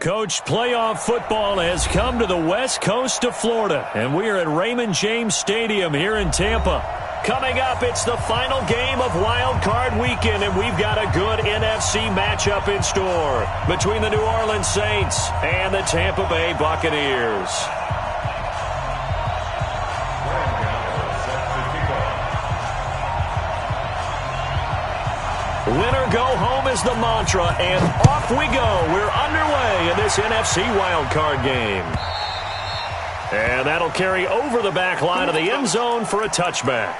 Coach, playoff football has come to the west coast of Florida, and we are at Raymond James Stadium here in Tampa. Coming up, it's the final game of Wild Card Weekend, and we've got a good NFC matchup in store between the New Orleans Saints and the Tampa Bay Buccaneers. Winner go home is the mantra, and off we go. We're underway in this NFC wildcard game. And that'll carry over the back line of the end zone for a touchback.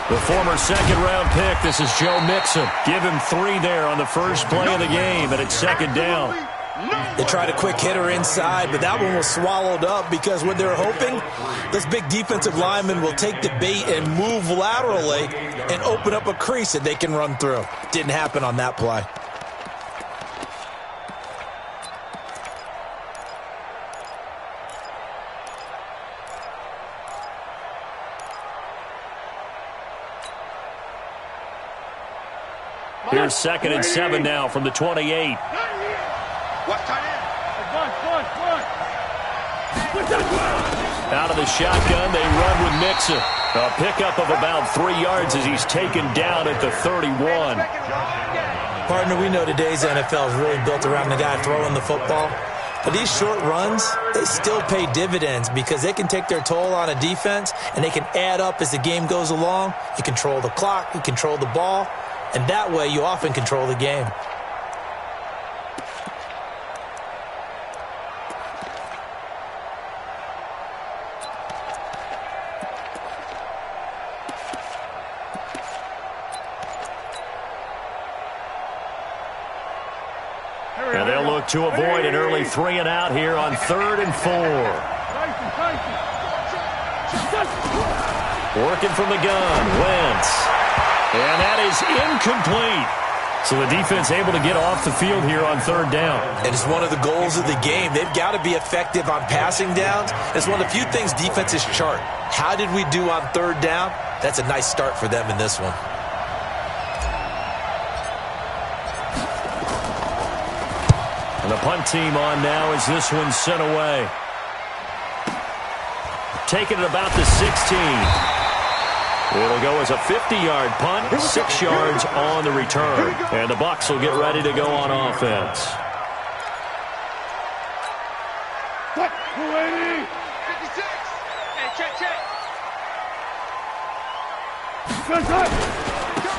The former second-round pick, this is Joe Mixon. Give him 3 there on the first play of the game, and it's second down. They tried a quick hitter inside, but that one was swallowed up because what they're hoping, this big defensive lineman will take the bait and move laterally and open up a crease that they can run through. Didn't happen on that play. Here's 2nd and 7 now from the 28. Out of the shotgun, they run with Mixon. A pickup of about 3 yards as he's taken down at the 31. Partner, we know today's NFL is really built around the guy throwing the football. But these short runs, they still pay dividends because they can take their toll on a defense and they can add up as the game goes along. You control the clock, you control the ball. And that way, you often control the game. And they'll look to avoid an early 3 and out here on 3rd and 4. Working from the gun, Wentz. And that is incomplete. So the defense able to get off the field here on 3rd down. And it's one of the goals of the game. They've got to be effective on passing downs. It's one of the few things defenses chart. How did we do on 3rd down? That's a nice start for them in this one. And the punt team on now as this one's sent away. Taking it about the 16. It'll go as a 50-yard punt, 6 yards on the return. And the Bucs will get ready to go on offense.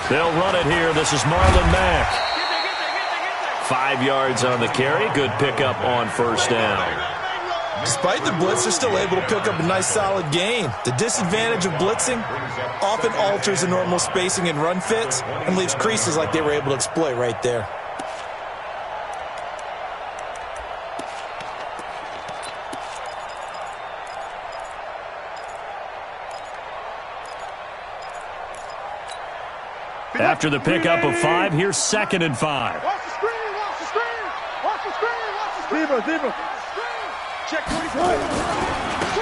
They'll run it here. This is Marlon Mack. 5 yards on the carry. Good pickup on 1st down. Despite the blitz, they're still able to pick up a nice solid gain. The disadvantage of blitzing often alters the normal spacing and run fits and leaves creases like they were able to exploit right there. After the pickup of 5, here's 2nd and 5. Watch the screen, watch the screen, watch the screen, watch the screen. Check 25.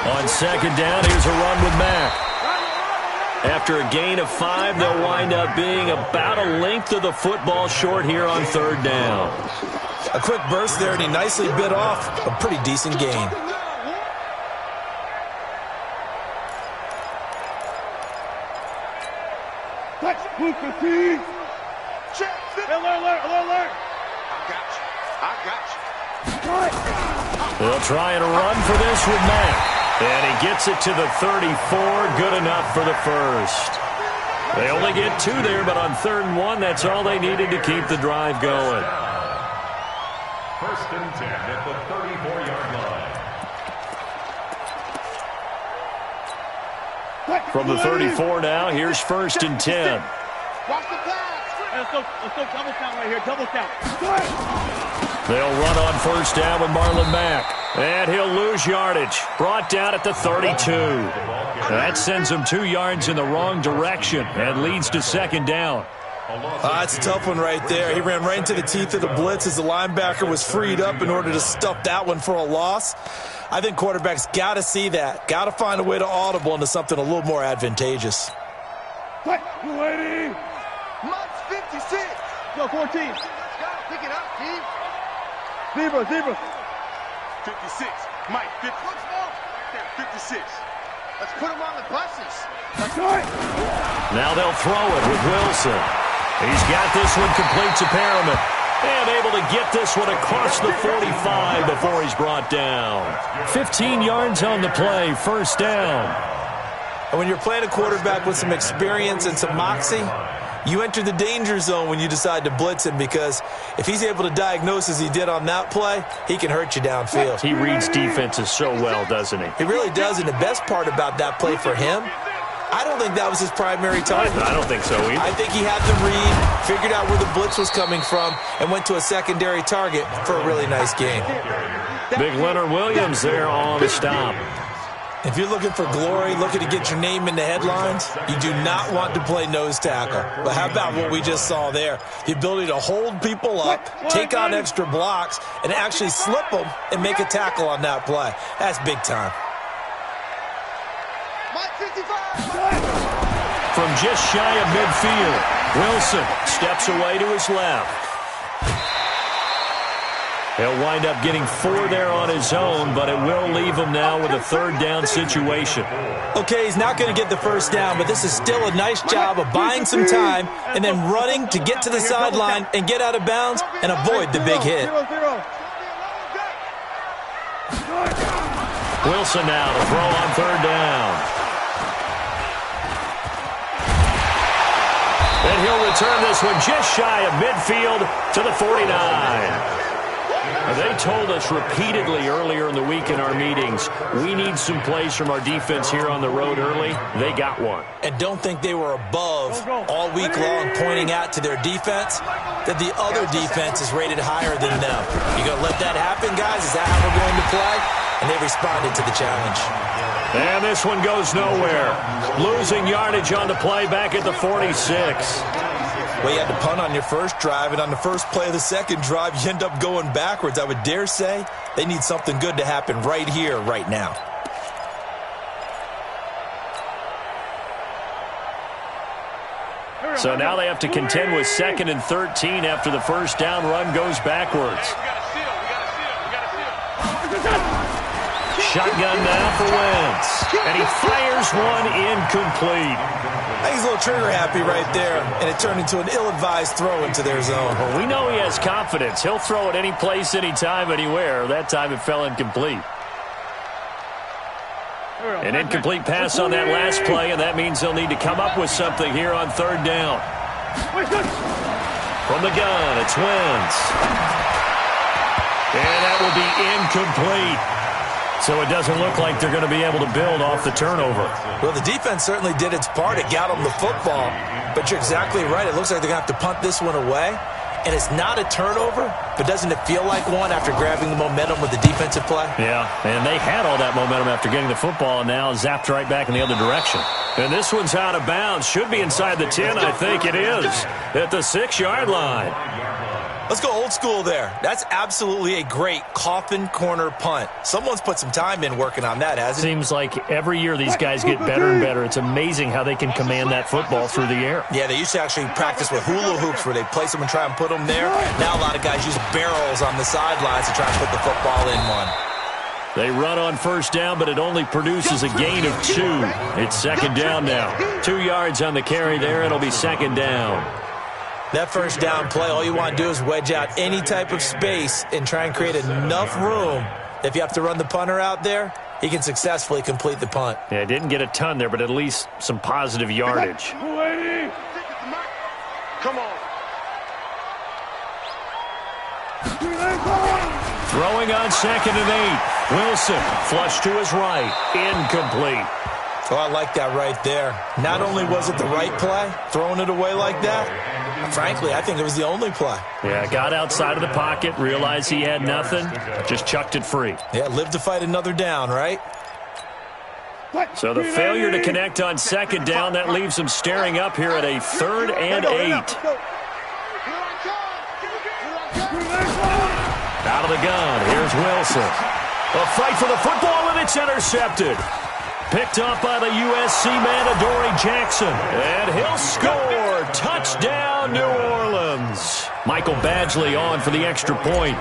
On 2nd down, here's a run with Mack. After a gain of 5, they'll wind up being about a length of the football short here on 3rd down. A quick burst there, and he nicely bit off a pretty decent gain. Alert. I got you. They'll try and run for this with Mack. And he gets it to the 34. Good enough for the first. They only get 2 there, but on 3rd and 1, that's all they needed to keep the drive going. 1st and 10 at the 34-yard line. From the 34 now, here's 1st and 10. Watch the pass. Let's go double count right here. Double count. They'll run on 1st down with Marlon Mack. And he'll lose yardage. Brought down at the 32. That sends him 2 yards in the wrong direction and leads to 2nd down. That's a tough one right there. He ran right into the teeth of the blitz as the linebacker was freed up in order to stuff that one for a loss. I think quarterbacks got to see that. Got to find a way to audible into something a little more advantageous. Lady. Mike's 56. Yo, 14. Scott, pick it up, Keith. Zebra. 56. Mike, 50. Looks more. 56. Let's put him on the buses. That's right. Now they'll throw it with Wilson. He's got this one complete to Perriman. And able to get this one across the 45 before he's brought down. 15 yards on the play, first down. And when you're playing a quarterback with some experience and some moxie, you enter the danger zone when you decide to blitz him, because if he's able to diagnose as he did on that play, he can hurt you downfield. He reads defenses so well, doesn't he? He really does, and the best part about that play for him, I don't think that was his primary target. I don't think so either. I think he had the read, figured out where the blitz was coming from, and went to a secondary target for a really nice game. Big Leonard Williams there on the stop. If you're looking for glory, looking to get your name in the headlines, you do not want to play nose tackle. But how about what we just saw there? The ability to hold people up, take on extra blocks, and actually slip them and make a tackle on that play. That's big time. Mike, 55. From just shy of midfield, Wilson steps away to his left. He'll wind up getting 4 there on his own, but it will leave him now with a third down situation. Okay, he's not going to get the first down, but this is still a nice job of buying some time and then running to get to the sideline and get out of bounds and avoid the big hit. Wilson now to throw on third down. And he'll return this one just shy of midfield to the 49. They told us repeatedly earlier in the week in our meetings, we need some plays from our defense here on the road early. They got one. And don't think they were above all week long pointing out to their defense that the other defense is rated higher than them. You going to let that happen, guys? Is that how we're going to play? And they responded to the challenge. And this one goes nowhere. Losing yardage on the play back at the 46. Well, you had to punt on your first drive, and on the first play of the second drive, you end up going backwards. I would dare say they need something good to happen right here, right now. So now they have to contend with 2nd and 13 after the first down run goes backwards. Shotgun now for Wentz. And he fires one incomplete. I think he's a little trigger happy right there, and it turned into an ill-advised throw into their zone. Well, we know he has confidence. He'll throw it any place, anytime, anywhere. That time it fell incomplete. An incomplete pass on that last play, and that means they'll need to come up with something here on third down. From the gun, it's Wentz. And that will be incomplete. So it doesn't look like they're going to be able to build off the turnover. Well, the defense certainly did its part. It got them the football. But you're exactly right. It looks like they're going to have to punt this one away. And it's not a turnover, but doesn't it feel like one after grabbing the momentum with the defensive play? Yeah, and they had all that momentum after getting the football and now zapped right back in the other direction. And this one's out of bounds. Should be inside the 10, I think it is, at the 6-yard line. Let's go old school there. That's absolutely a great coffin corner punt. Someone's put some time in working on that, hasn't it? Seems like every year these guys get better and better. It's amazing how they can command that football through the air. Yeah, they used to actually practice with hula hoops where they place them and try and put them there. Now a lot of guys use barrels on the sidelines to try and put the football in one. They run on first down, but it only produces a gain of 2. It's second down now. 2 yards on the carry there. It'll be second down. That first down play, all you want to do is wedge out any type of space and try and create enough room. If you have to run the punter out there, he can successfully complete the punt. Yeah, didn't get a ton there, but at least some positive yardage. Come on. Throwing on 2nd and 8. Wilson, flush to his right. Incomplete. Oh, I like that right there. Not only was it the right play, throwing it away like that, frankly, I think it was the only play. Yeah, got outside of the pocket, realized he had nothing, just chucked it free. Yeah, live to fight another down, right? So the failure to connect on second down, that leaves them staring up here at a 3rd and 8. Out of the gun, here's Wilson. A fight for the football, and it's intercepted. Picked up by the USC man, Adoree Jackson. And he'll score. Touchdown, New Orleans. Michael Badgley on for the extra point.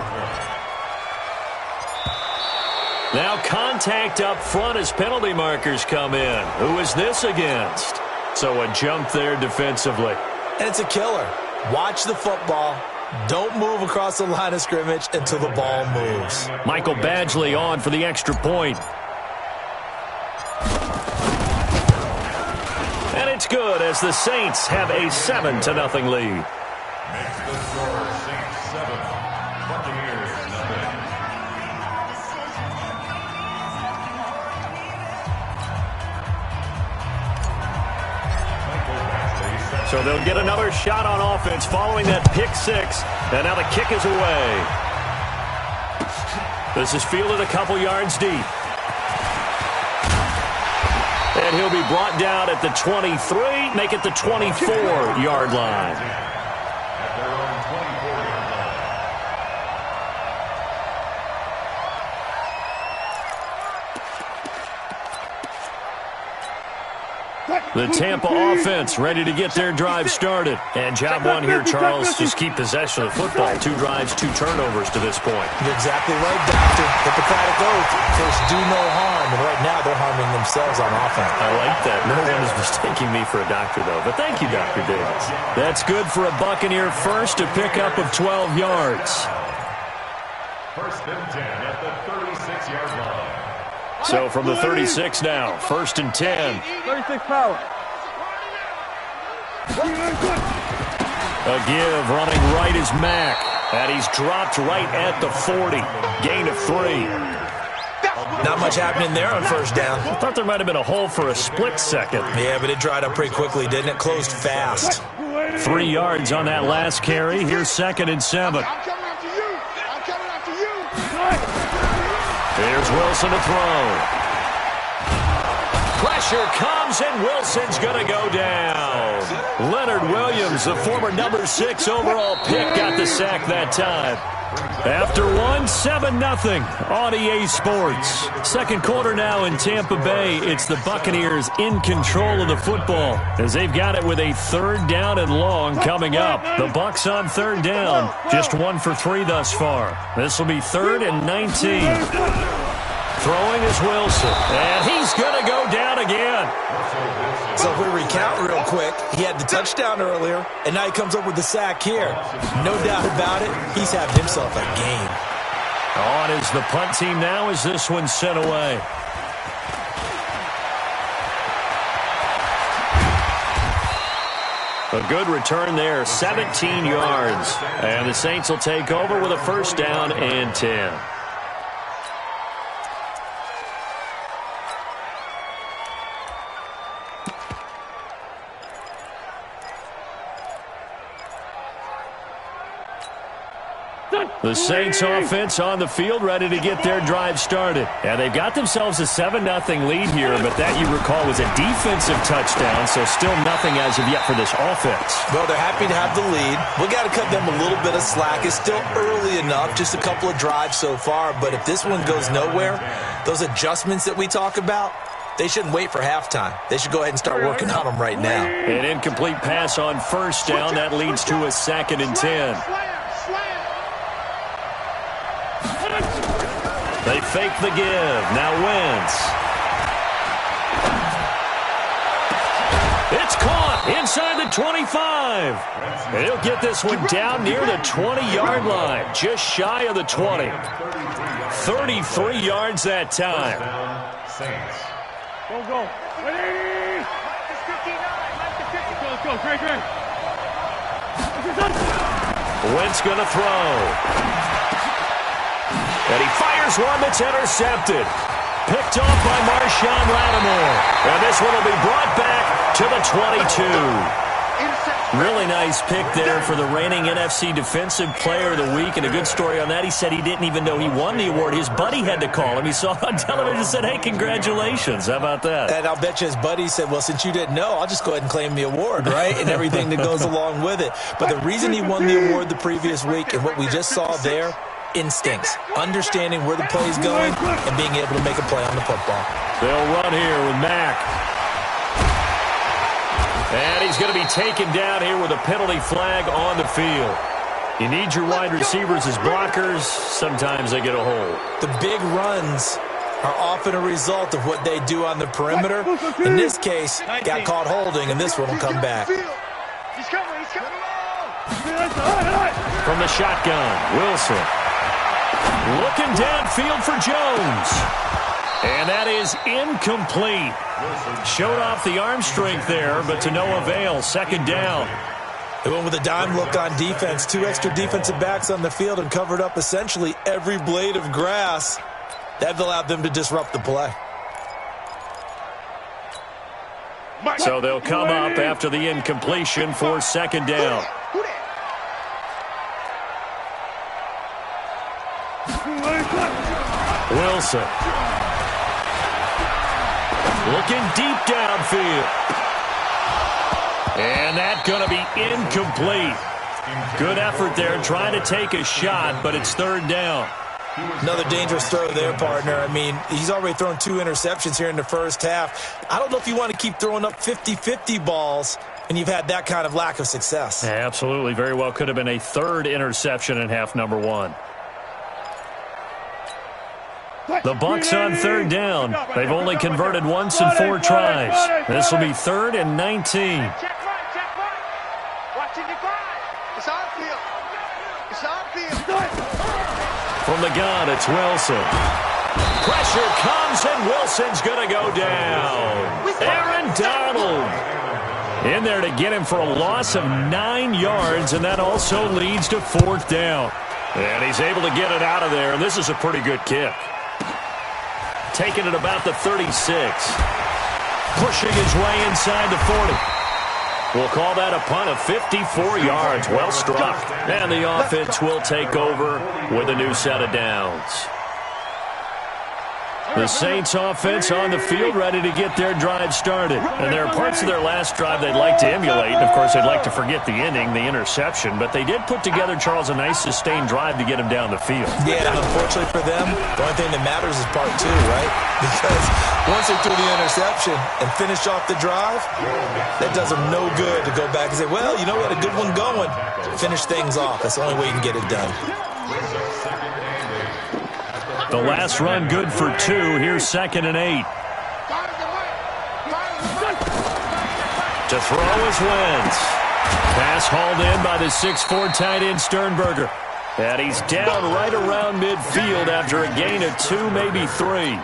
Now contact up front as penalty markers come in. Who is this against? So a jump there defensively. And it's a killer. Watch the football. Don't move across the line of scrimmage until the ball moves. Michael Badgley on for the extra point. And it's good as the Saints have a 7-0 lead. Makes the score Saints 7, Buccaneers 0. So they'll get another shot on offense following that pick six. And now the kick is away. This is fielded a couple yards deep. And he'll be brought down at the 23, make it the 24-yard line. At their own 24-yard line. The Tampa offense ready to get their drive started. And job one here, Charles, just keep possession of the football. 2 drives, 2 turnovers to this point. You're exactly right, Doctor. Hippocratic oath. First, do no harm. And right now, they're harming themselves on offense. I like that. No one is mistaking me for a doctor, though. But thank you, Dr. Davis. That's good for a Buccaneer first, a pickup of 12 yards. First and 10 at the 36-yard line. So from the 36 now, 1st and 10. 36 power. A give running right is Mack. And he's dropped right at the 40. Gain of 3. Not much happening there on first down. I thought there might have been a hole for a split second. Yeah, but it dried up pretty quickly, didn't it? Closed fast. 3 yards on that last carry. Here's 2nd and 7. I'm coming after you. I'm coming after you. Here's Wilson to throw. Pressure comes, and Wilson's going to go down. Leonard Williams, the former number 6 overall pick, got the sack that time. After one, 7-0 on EA Sports. Second quarter now in Tampa Bay. It's the Buccaneers in control of the football as they've got it with a 3rd down and long coming up. The Bucs on 3rd down, just 1 for 3 thus far. This will be 3rd and 19. Throwing is Wilson, and he's going to go down again. So if we recount real quick, he had the touchdown earlier, and now he comes up with the sack here. No doubt about it, he's having himself a game. On is the punt team now as this one's sent away. A good return there, 17 yards. And the Saints will take over with a 1st down and 10. The Saints offense on the field ready to get their drive started. And they've got themselves a 7-0 lead here, but that, you recall, was a defensive touchdown, so still nothing as of yet for this offense. Well, they're happy to have the lead. We got to cut them a little bit of slack. It's still early enough, just a couple of drives so far, but if this one goes nowhere, those adjustments that we talk about, they shouldn't wait for halftime. They should go ahead and start working on them right now. An incomplete pass on 1st down. That leads to a 2nd and 10. They fake the give. Now Wentz. It's caught inside the 25. And he'll get this one down near the 20-yard line, just shy of the 20. 33 yards that time. Saints. Go, go. 180. Let's go, Greg. Wentz going to throw. And he fires one that's intercepted. Picked off by Marshawn Lattimore. And this one will be brought back to the 22. Interception. Really nice pick there for the reigning NFC Defensive Player of the Week, and a good story on that. He said he didn't even know he won the award. His buddy had to call him. He saw it on television and said, hey, congratulations. How about that? And I'll bet you his buddy said, well, since you didn't know, I'll just go ahead and claim the award, right? And everything that goes along with it. But the reason he won the award the previous week and what we just saw there, instincts, understanding where the play is going and being able to make a play on the football. They'll run here with Mack. And he's going to be taken down here with a penalty flag on the field. You need your wide receivers as blockers. Sometimes they get a hold. The big runs are often a result of what they do on the perimeter. In this case, got caught holding, and this one will come back. He's coming, he's coming. From the shotgun, Wilson. Looking downfield for Jones. And that is incomplete. Showed off the arm strength there, but to no avail. Second down. They went with a dime look on defense. 2 extra defensive backs on the field and covered up essentially every blade of grass. That allowed them to disrupt the play. So they'll come up after the incompletion for second down. Wilson. Looking deep downfield. And that's going to be incomplete. Good effort there trying to take a shot, but it's third down. Another dangerous throw there, partner. I mean, he's already thrown 2 interceptions here in the first half. I don't know if you want to keep throwing up 50-50 balls, and you've had that kind of lack of success. Absolutely. Very well could have been a third interception in half number 1. The Bucs on third down. They've only converted once in 4 tries. This will be 3rd and 19. Check right. Watching the grind. It's on field. It's on field. From the gun, it's Wilson. Pressure comes, and Wilson's going to go down. Aaron Donald in there to get him for a loss of 9 yards, and that also leads to 4th down. And he's able to get it out of there, and this is a pretty good kick. Taking it about the 36. Pushing his way inside the 40. We'll call that a punt of 54 yards. Well struck. And the offense will take over with a new set of downs. The Saints offense on the field ready to get their drive started. And there are parts of their last drive they'd like to emulate. And, of course, they'd like to forget the ending, the interception. But they did put together, Charles, a nice sustained drive to get him down the field. Yeah, unfortunately for them, the only thing that matters is part 2, right? Because once they threw the interception and finished off the drive, that does them no good to go back and say, well, you know, we had a good one going. Finish things off. That's the only way you can get it done. The last run good for 2. Here's 2nd and 8. To throw is Wentz. Pass hauled in by the 6'4" tight end Sternberger. And he's down right around midfield after a gain of 2, maybe 3.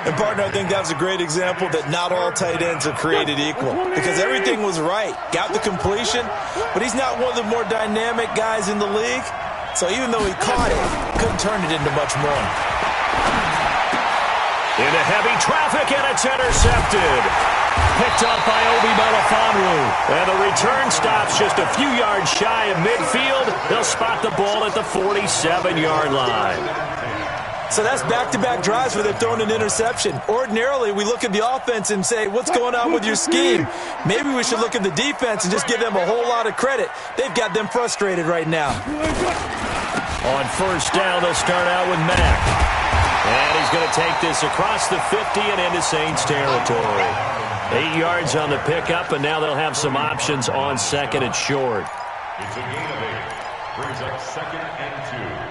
And, partner, I think that was a great example that not all tight ends are created equal. Because everything was right. Got the completion, but he's not one of the more dynamic guys in the league. So even though he caught it, couldn't turn it into much more. Into heavy traffic, and it's intercepted. Picked up by Obi Melifonwu. And the return stops just a few yards shy of midfield. They'll spot the ball at the 47-yard line. So that's back-to-back drives where they've thrown an interception. Ordinarily, we look at the offense and say, what's going on with your scheme? Maybe we should look at the defense and just give them a whole lot of credit. They've got them frustrated right now. On first down, they'll start out with Mack. And he's going to take this across the 50 and into Saints territory. 8 yards on the pickup, and now they'll have some options on 2nd and short. It's a gain of 8. Brings up 2nd and 2.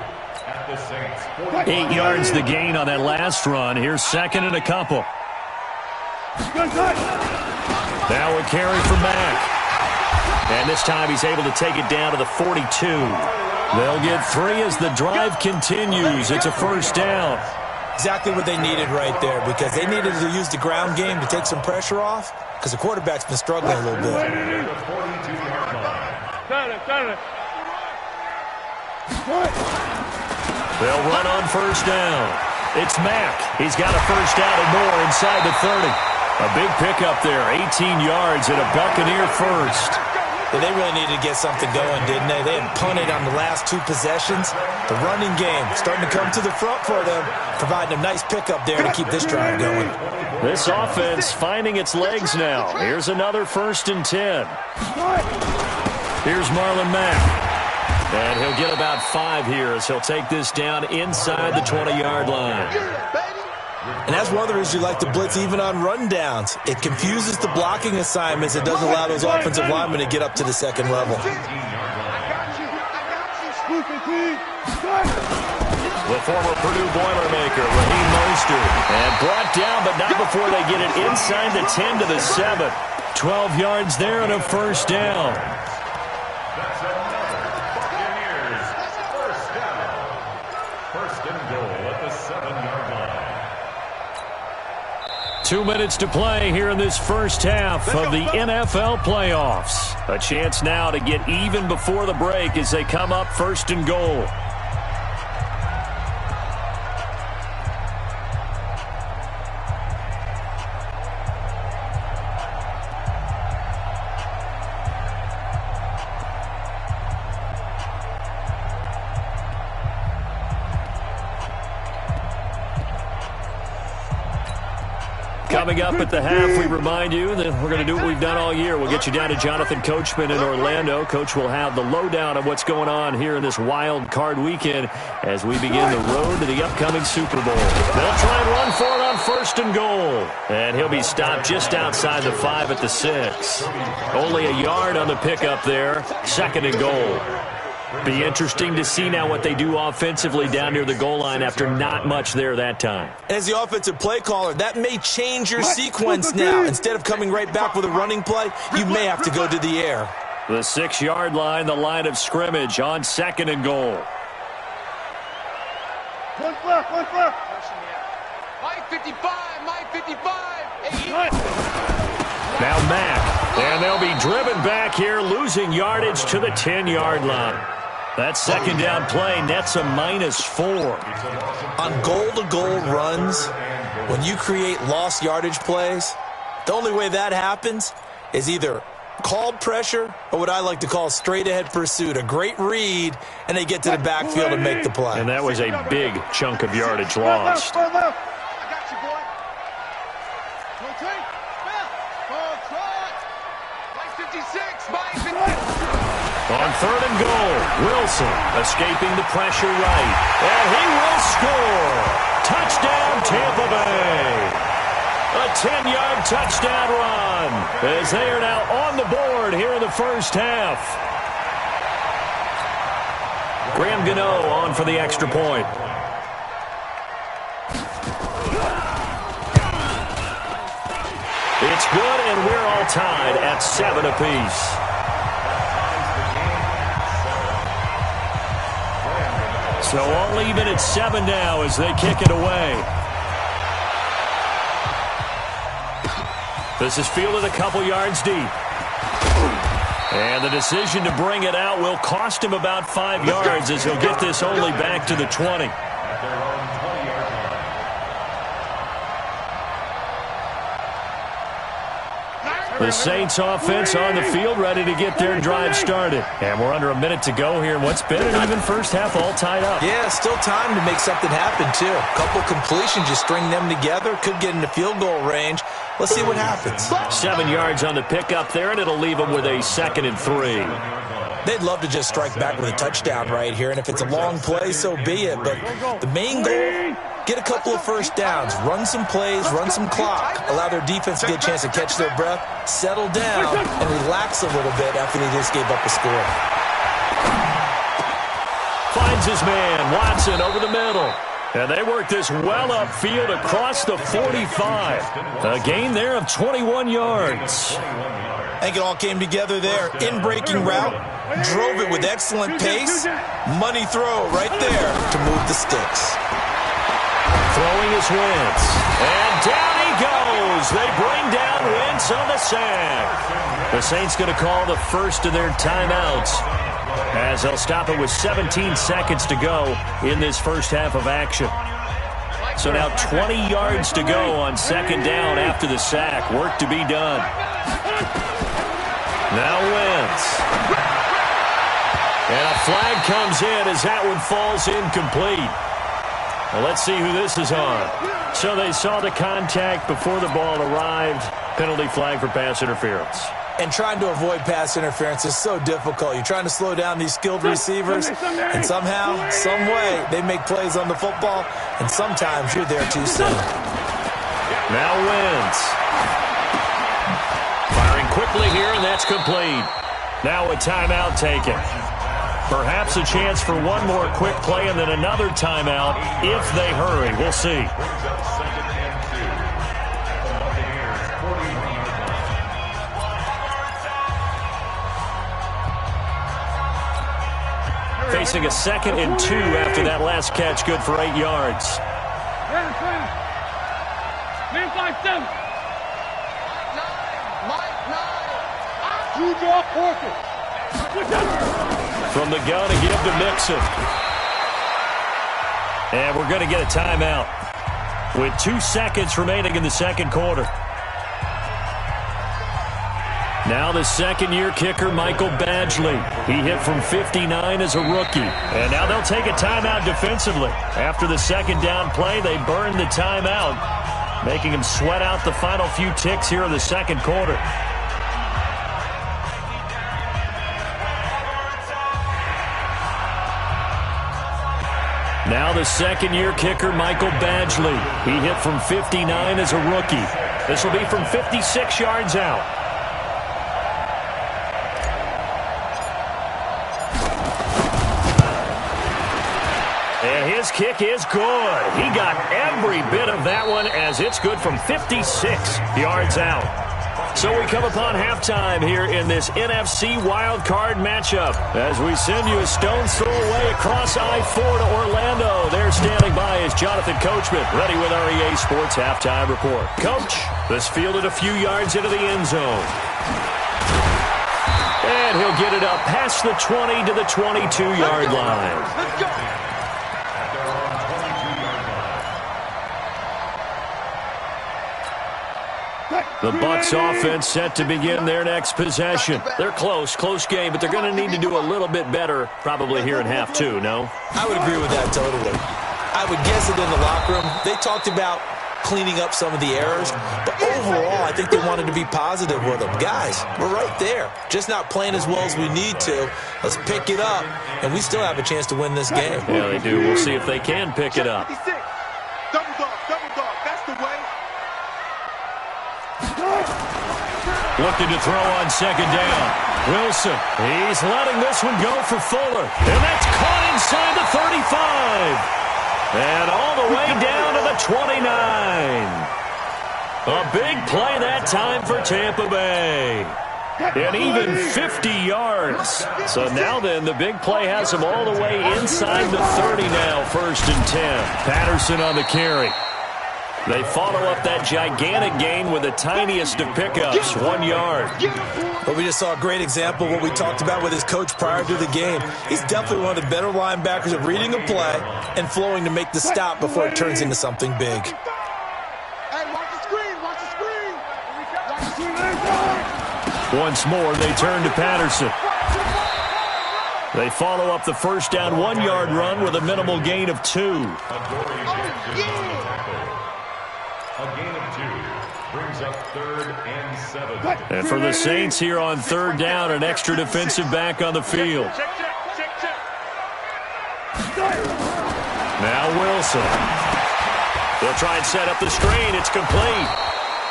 8 yards the gain on that last run. Here's 2nd and a couple. Now a carry from Mack. And this time he's able to take it down to the 42. They'll get 3 as the drive continues. It's a first down. Exactly what they needed right there, because they needed to use the ground game to take some pressure off, because the quarterback's been struggling a little bit. They'll run on first down. It's Mack. He's got a first down and more inside the 30. A big pickup there, 18 yards and a Buccaneer first. Yeah, they really needed to get something going, didn't they? They had punted on the last 2 possessions. The running game starting to come to the front for them, providing a nice pickup there to keep this drive going. This offense finding its legs now. Here's another 1st and 10. Here's Marlon Mack. And he'll get about 5 here as he'll take this down inside the 20-yard line. And that's one of the reasons you like to blitz even on rundowns. It confuses the blocking assignments. It doesn't allow those offensive linemen to get up to the second level. The former Purdue Boilermaker, Raheem Mostert. And brought down, but not before they get it inside the 10 to the 7. 12 yards there and a 1st down. First and goal at the 7-yard line. 2 minutes to play here in this first half of the NFL playoffs. A chance now to get even before the break as they come up 1st and goal. Coming up at the half, we remind you that we're going to do what we've done all year. We'll get you down to Jonathan Coachman in Orlando. Coach will have the lowdown of what's going on here in this wild card weekend as we begin the road to the upcoming Super Bowl. They'll try and run for it on 1st and goal. And he'll be stopped just outside the 5 at the 6. Only a yard on the pickup there. 2nd and goal. Be interesting to see now what they do offensively down near the goal line after not much there that time. As the offensive play caller, that may change your sequence now. Instead of coming right back with a running play, you may have to go to the air. The 6-yard line, the line of scrimmage on 2nd and goal. One left. Mike 55, Mike 55. Now Mack, and they'll be driven back here, losing yardage to the 10-yard line. That 2nd down play nets a -4. On goal-to-goal runs, when you create lost yardage plays, the only way that happens is either called pressure or what I like to call straight-ahead pursuit, a great read, and they get to the backfield and make the play. And that was a big chunk of yardage lost. I got you, boy. Rotate. Mike 56, Mike 56. On 3rd and goal, Wilson escaping the pressure right. And he will score. Touchdown, Tampa Bay. A 10-yard touchdown run as they are now on the board here in the first half. Graham Gano on for the extra point. It's good, and we're all tied at 7 apiece. So all even at 7 now as they kick it away. This is fielded a couple yards deep. And the decision to bring it out will cost him about 5 yards as he'll get this only back to the 20. The Saints offense on the field, ready to get their drive started. And we're under a minute to go here in what's been an even first half, all tied up. Yeah, still time to make something happen, too. A couple completions, you string them together, could get into field goal range. Let's see what happens. 7 yards on the pickup there, and it'll leave them with a 2nd and 3. They'd love to just strike back with a touchdown right here, and if it's a long play, so be it. But the main goal, get a couple of first downs, run some plays, run some clock, allow their defense to get a chance to catch their breath, settle down, and relax a little bit after they just gave up a score. Finds his man, Watson, over the middle. And they work this well upfield across the 45. A gain there of 21 yards. I think it all came together there. In-breaking route, drove it with excellent pace. Money throw right there to move the sticks. Throwing is Wentz. And down he goes. They bring down Wentz on the sack. The Saints going to call the first of their timeouts as they'll stop it with 17 seconds to go in this first half of action. So now 20 yards to go on 2nd down after the sack. Work to be done. Now Wentz. And a flag comes in as that one falls incomplete. Well, let's see who this is on. So they saw the contact before the ball arrived. Penalty flag for pass interference. And trying to avoid pass interference is so difficult. You're trying to slow down these skilled receivers, and somehow, some way, they make plays on the football, and sometimes you're there too soon. Now Wentz. Firing quickly here, and that's complete. Now a timeout taken. Perhaps a chance for one more quick play and then another timeout if they hurry. We'll see. Facing a 2nd and 2 after that last catch, good for 8 yards. From the gun to give to Mixon. And we're going to get a timeout with 2 seconds remaining in the second quarter. Now the second-year kicker, Michael Badgley. He hit from 59 as a rookie. And now they'll take a timeout defensively. After the second down play, they burn the timeout, making him sweat out the final few ticks here in the second quarter. Now the second-year kicker, Michael Badgley. He hit from 59 as a rookie. This will be from 56 yards out. And his kick is good. He got every bit of that one as it's good from 56 yards out. So we come upon halftime here in this NFC wildcard matchup as we send you a stone's throw away across I-4 to Orlando. There standing by is Jonathan Coachman, ready with our EA Sports Halftime Report. Coach, this fielded a few yards into the end zone. And he'll get it up past the 20 to the 22-yard line. Let's go. The Bucs offense set to begin their next possession. They're close game, but they're going to need to do a little bit better probably here in half two, no? I would agree with that totally. I would guess it in the locker room. They talked about cleaning up some of the errors, but overall, I think they wanted to be positive with them. Guys, we're right there. Just not playing as well as we need to. Let's pick it up, and we still have a chance to win this game. Yeah, they do. We'll see if they can pick it up. Double dog, that's the way. Looking to throw on second down. Wilson, he's letting this one go for Fuller. And that's caught inside the 35. And all the way down to the 29. A big play that time for Tampa Bay. And even 50 yards. So now then, the big play has him all the way inside the 30 now, 1st and 10. Patterson on the carry. They follow up that gigantic gain with the tiniest of pickups, 1 yard. But we just saw a great example of what we talked about with his coach prior to the game. He's definitely one of the better linebackers at reading a play and flowing to make the stop before it turns into something big. Hey, watch the screen, watch the screen. Once more, they turn to Patterson. They follow up the first down 1 yard run with a minimal gain of 2. A gain of 2 brings up 3rd and 7. And for the Saints here on 3rd down, an extra defensive back on the field. Now Wilson. They'll try and set up the screen. It's complete.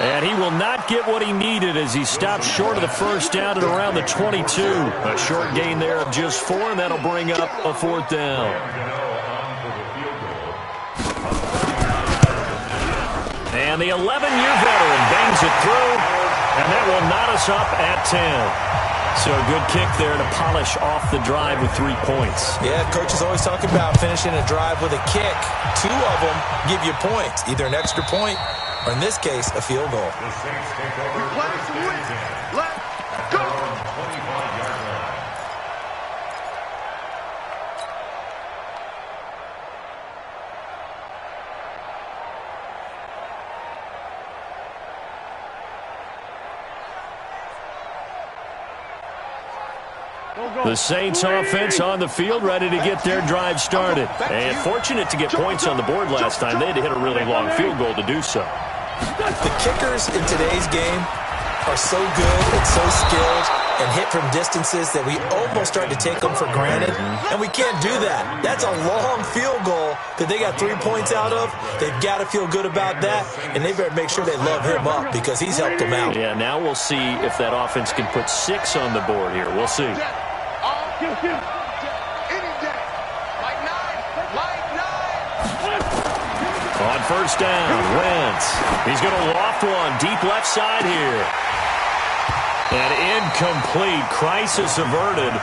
And he will not get what he needed as he stops short of the first down at around the 22. A short gain there of just 4, and that'll bring up a 4th down. And the 11-year veteran bangs it through, and that will knot us up at 10. So a good kick there to polish off the drive with 3 points. Yeah, coach is always talking about finishing a drive with a kick. 2 of them give you points, either an extra point or, in this case, a field goal. We play to win. Let's go. The Saints offense on the field, ready to get their drive started. And fortunate to get points on the board last time. They had to hit a really long field goal to do so. The kickers in today's game are so good and so skilled and hit from distances that we almost start to take them for granted. And we can't do that. That's a long field goal that they got 3 points out of. They've got to feel good about that, and they better make sure they love him up because he's helped them out. Yeah, now we'll see if that offense can put 6 on the board here. We'll see. On first down, Wentz. He's going to loft one deep left side here. And incomplete. Crisis averted.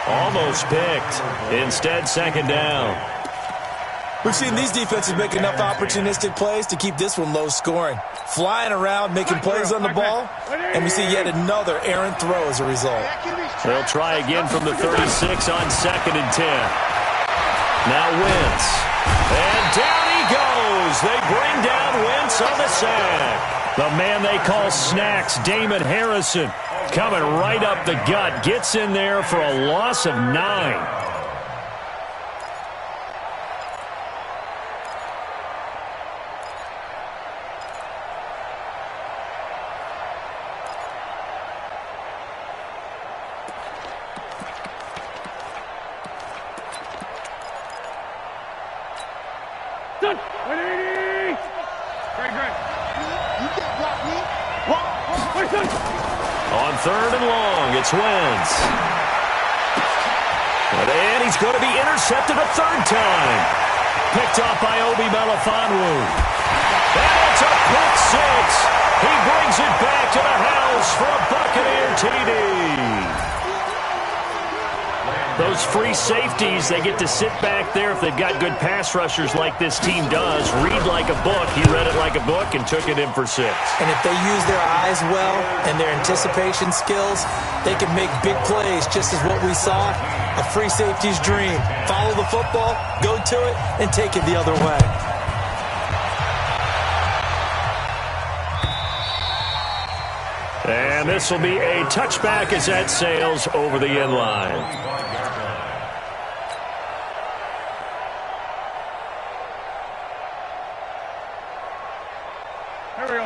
Almost picked. Instead, second down. We've seen these defenses make enough opportunistic plays to keep this one low scoring. Flying around, making plays on the ball, and we see yet another errant throw as a result. They'll try again from the 36 on 2nd and 10. Now Wentz. And down he goes. They bring down Wentz on the sack. The man they call Snacks, Damon Harrison, coming right up the gut. Gets in there for a loss of 9. On 3rd and long, it's Wentz. And he's going to be intercepted a 3rd time. Picked off by Obi Melifonwu. And it's a pick 6. He brings it back to the house for a Buccaneer TD. Those free safeties, they get to sit back there if they've got good pass rushers like this team does. Read like a book. He read it like a book and took it in for 6. And if they use their eyes well and their anticipation skills, they can make big plays, just as what we saw. A free safety's dream. Follow the football, go to it, and take it the other way. And this will be a touchback as that sails over the end line.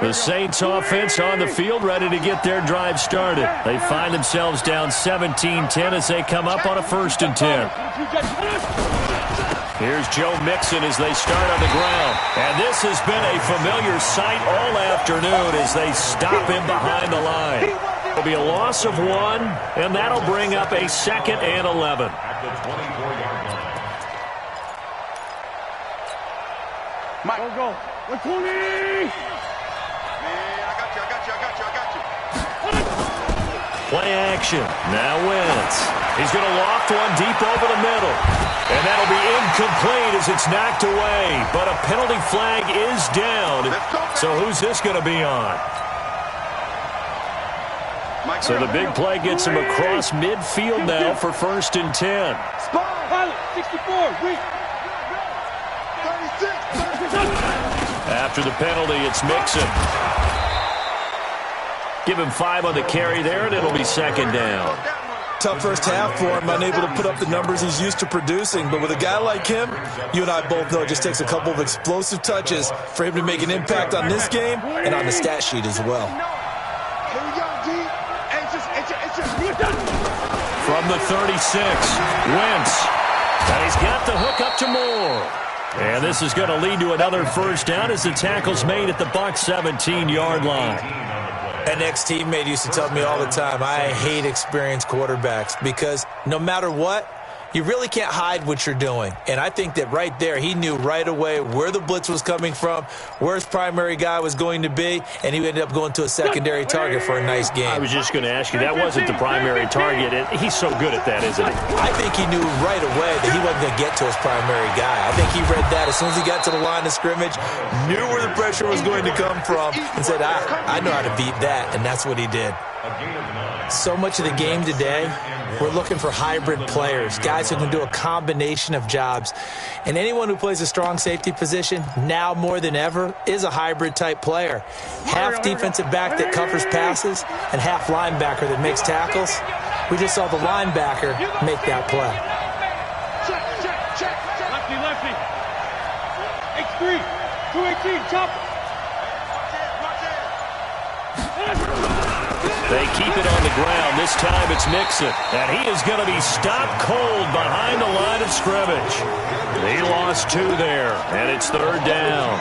The Saints offense on the field, ready to get their drive started. They find themselves down 17-10 as they come up on a 1st and 10. Here's Joe Mixon as they start on the ground. And this has been a familiar sight all afternoon as they stop him behind the line. It'll be a loss of 1, and that'll bring up a 2nd and 11. At the 24-yard line. Mike, go. 120. Play action. Now Wentz. He's going to loft one deep over the middle. And that'll be incomplete as it's knocked away. But a penalty flag is down. So who's this going to be on? So the big play gets him across midfield now for 1st and 10. Spot. 64. Wait. 36. After the penalty, it's Mixon. Give him 5 on the carry there, and it'll be 2nd down. Tough first half for him, unable to put up the numbers he's used to producing. But with a guy like him, you and I both know it just takes a couple of explosive touches for him to make an impact on this game and on the stat sheet as well. From the 36, Wentz. And he's got the hook up to Moore. And this is going to lead to another 1st down as the tackle's made at the Bucs 17-yard line. An ex-teammate used to tell me all the time, I hate experienced quarterbacks because no matter what, you really can't hide what you're doing. And I think that right there, he knew right away where the blitz was coming from, where his primary guy was going to be, and he ended up going to a secondary target for a nice game. I was just going to ask you, that wasn't the primary target. He's so good at that, isn't he? I think he knew right away that he wasn't going to get to his primary guy. I think he read that as soon as he got to the line of scrimmage, knew where the pressure was going to come from, and said, I know how to beat that, and that's what he did. So much of the game today, we're looking for hybrid players, guys who can do a combination of jobs. And anyone who plays a strong safety position, now more than ever, is a hybrid-type player. Half defensive back that covers passes and half linebacker that makes tackles. We just saw the linebacker make that play. Check, check, check, check. Lefty, lefty. X3, 218, chopper. They keep it on the ground. This time it's Mixon. And he is going to be stopped cold behind the line of scrimmage. He lost 2 there, and it's 3rd down.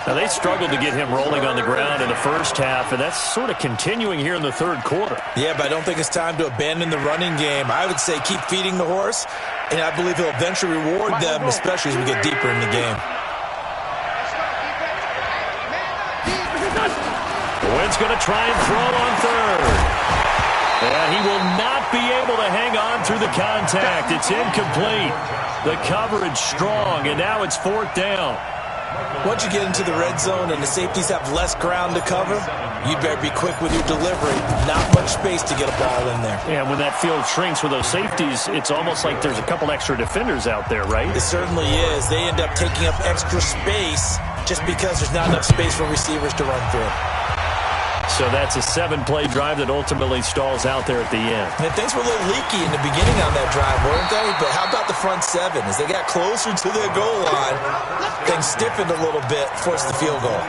Now, they struggled to get him rolling on the ground in the first half, and that's sort of continuing here in the 3rd quarter. Yeah, but I don't think it's time to abandon the running game. I would say keep feeding the horse, and I believe he'll eventually reward them, especially as we get deeper in the game. Wynn's going to try and throw on 3rd. And he will not be able to hang on through the contact. It's incomplete. The coverage strong, and now it's 4th down. Once you get into the red zone and the safeties have less ground to cover, you better be quick with your delivery. Not much space to get a ball in there. Yeah, when that field shrinks with those safeties, it's almost like there's a couple extra defenders out there, right? It certainly is. They end up taking up extra space just because there's not enough space for receivers to run through. So that's a 7-play drive that ultimately stalls out there at the end. And things were a little leaky in the beginning on that drive, weren't they? But how about the front 7? As they got closer to their goal line, things stiffened a little bit, forced the field goal.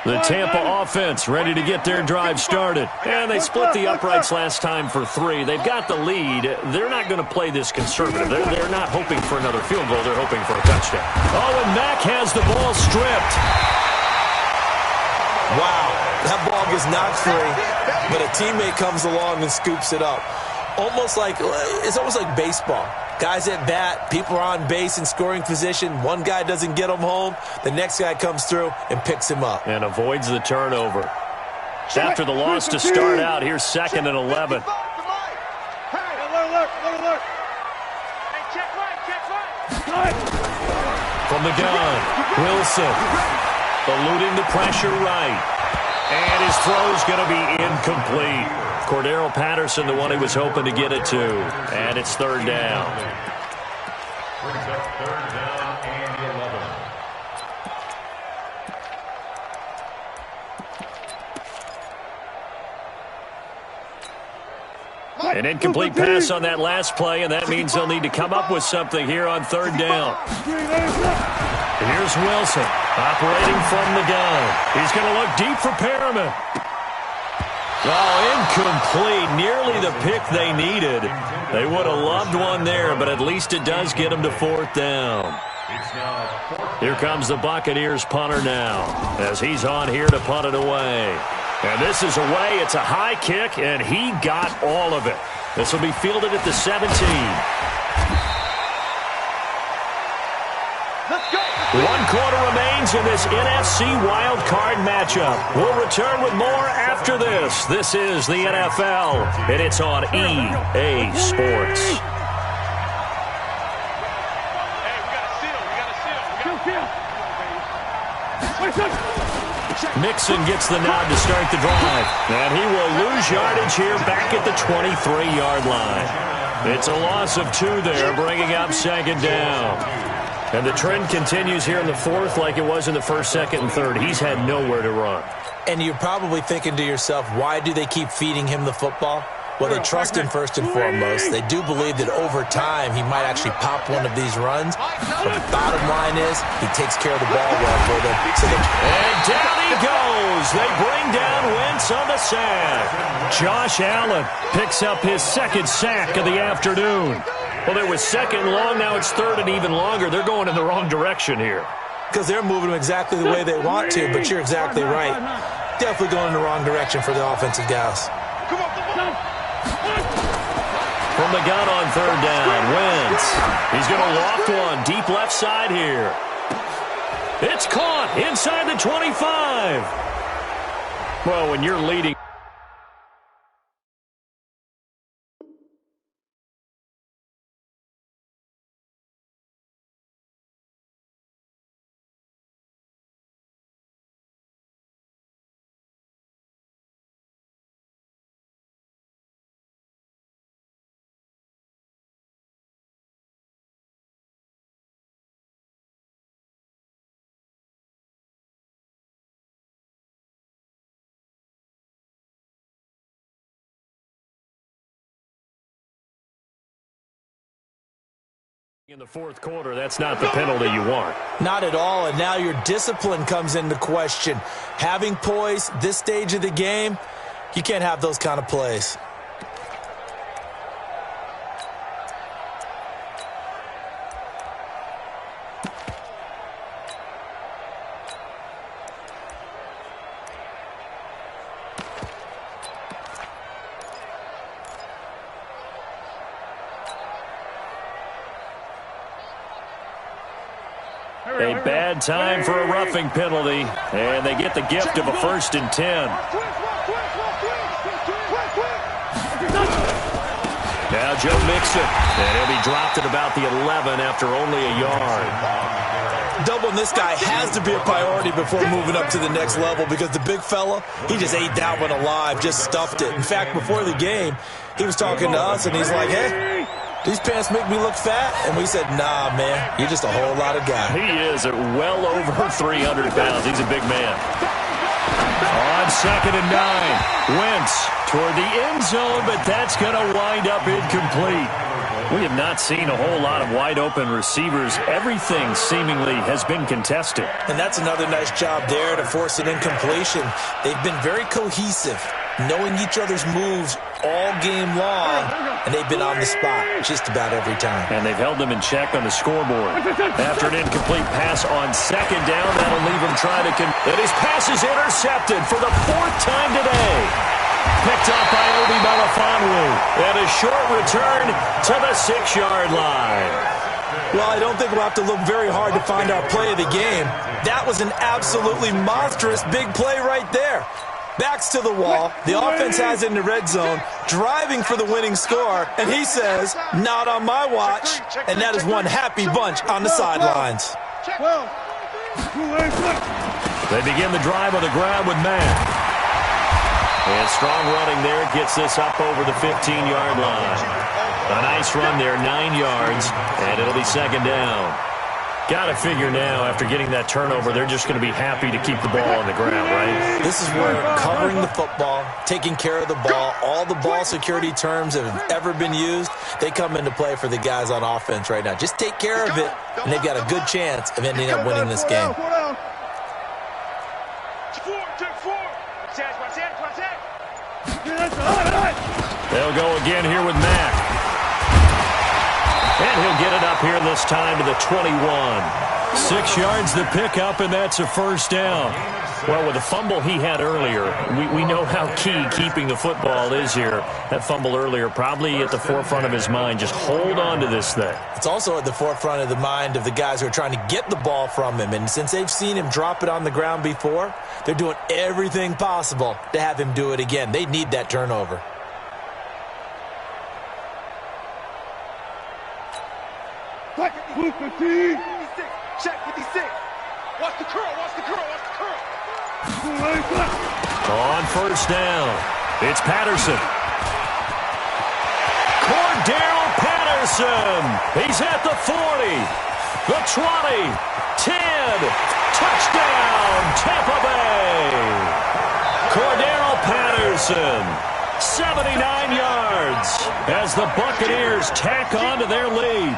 The Tampa offense ready to get their drive started. And they split the uprights last time for 3. They've got the lead. They're not going to play this conservative. They're not hoping for another field goal. They're hoping for a touchdown. Oh, and Mack has the ball stripped. Wow, that ball gets knocked free, but a teammate comes along and scoops it up. It's almost like baseball. Guys at bat, people are on base in scoring position. One guy doesn't get him home. The next guy comes through and picks him up. And avoids the turnover. After the loss to start out, here's 2nd and 11. Hey, alert. Hey, check right. From the gun, Wilson eluding the pressure right. And his throw's going to be incomplete. Cordero Patterson, the one he was hoping to get it to. And it's 3rd down. Brings up 3rd down and 11. An incomplete pass on that last play, and that means they'll need to come up with something here on 3rd down. Here's Wilson, operating from the gun. He's going to look deep for Perriman. Oh, incomplete. Nearly the pick they needed. They would have loved one there, but at least it does get them to 4th down. Here comes the Buccaneers punter now, as he's on here to punt it away. And this is away. It's a high kick, and he got all of it. This will be fielded at the 17. Let's go. 1 quarter remains in this NFC wild card matchup. We'll return with more after this. This is the NFL, and it's on EA Sports. Hey, we got a seal. Mixon gets the nod to start the drive, and he will lose yardage here back at the 23-yard line. It's a loss of 2 there, bringing up 2nd down. And the trend continues here in the 4th like it was in the 1st, 2nd, and 3rd. He's had nowhere to run. And you're probably thinking to yourself, why do they keep feeding him the football? Well, they trust him first and foremost. They do believe that over time he might actually pop one of these runs. But the bottom line is he takes care of the ball well for them. And down he goes. They bring down Wentz on the sack. Josh Allen picks up his 2nd sack of the afternoon. Well, there was 2nd long. Now it's 3rd and even longer. They're going in the wrong direction here. Because they're moving them exactly the way they want to, but you're exactly right. Definitely going in the wrong direction for the offensive guys. From the gun on 3rd down, Wentz. He's going to loft one deep left side here. It's caught inside the 25. Well, when you're leading In the fourth quarter, that's not the penalty you want. Not at all, and now your discipline comes into question. Having poise this stage of the game, you can't have those kind of plays. A bad time for a roughing penalty, and they get the gift of a 1st and 10. Now Joe Mixon, and he'll be dropped at about the 11 after only a yard. Doubling this guy has to be a priority before moving up to the next level because the big fella, he just ate that one alive, just stuffed it. In fact, before the game, he was talking to us, and he's like, hey, these pants make me look fat? And we said, nah, man, you're just a whole lot of guy. He is at well over 300 pounds. He's a big man. On 2nd and 9, Wentz toward the end zone, but that's going to wind up incomplete. We have not seen a whole lot of wide-open receivers. Everything seemingly has been contested. And that's another nice job there to force an incompletion. They've been very cohesive, knowing each other's moves all game long, and they've been on the spot just about every time. And they've held them in check on the scoreboard. After an incomplete pass on 2nd down, that'll leave him trying to and his pass is intercepted for the 4th time today. Picked up by Obi Melifonwu. And a short return to the 6-yard line. Well, I don't think we'll have to look very hard to find our play of the game. That was an absolutely monstrous big play right there. Backs to the wall. The offense has it in the red zone, driving for the winning score, and he says, not on my watch. And that is one happy bunch on the sidelines. They begin the drive on the ground with Matt. And strong running there gets this up over the 15-yard line. A nice run there, 9 yards, and it'll be 2nd down. Got to figure now, after getting that turnover, they're just going to be happy to keep the ball on the ground, right? This is where covering the football, taking care of the ball, all the ball security terms that have ever been used, they come into play for the guys on offense right now. Just take care of it, and they've got a good chance of ending up winning this game. They'll go again here with Mack. And he'll get it up here this time to the 21. 6 yards the pickup, and that's a 1st down. Well, with the fumble he had earlier, we know how key keeping the football is here. That fumble earlier probably at the forefront of his mind. Just hold on to this thing. It's also at the forefront of the mind of the guys who are trying to get the ball from him. And since they've seen him drop it on the ground before, they're doing everything possible to have him do it again. They need that turnover. Check 56. Watch the curl, watch the curl, watch the curl. On 1st down, it's Patterson. Cordell Patterson. He's at the 40, the 20, 10. Touchdown, Tampa Bay. Cordell Patterson, 79 yards as the Buccaneers tack on to their lead.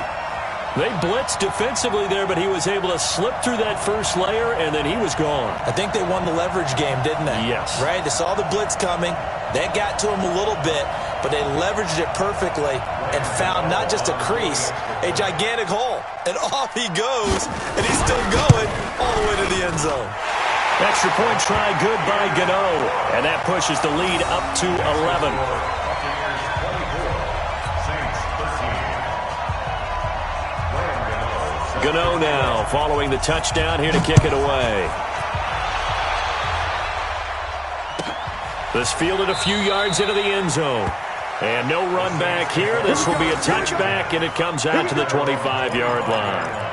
They blitzed defensively there, but he was able to slip through that first layer, and then he was gone. I think they won the leverage game, didn't they? Yes. Right? They saw the blitz coming. That got to him a little bit, but they leveraged it perfectly and found not just a crease, a gigantic hole. And off he goes, and he's still going all the way to the end zone. Extra point try good by Gano, and that pushes the lead up to 11. Gano now following the touchdown here to kick it away. This fielded a few yards into the end zone. And no run back here. This will be a touchback, and it comes out to the 25-yard line.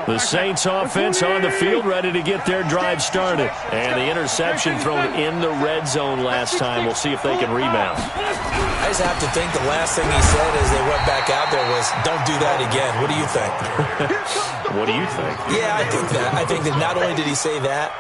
The Saints offense on the field, ready to get their drive started. And the interception thrown in the red zone last time. We'll see if they can rebound. I just have to think the last thing he said as they went back out there was, don't do that again. What do you think? What do you think? Yeah, I think that. I think that not only did he say that,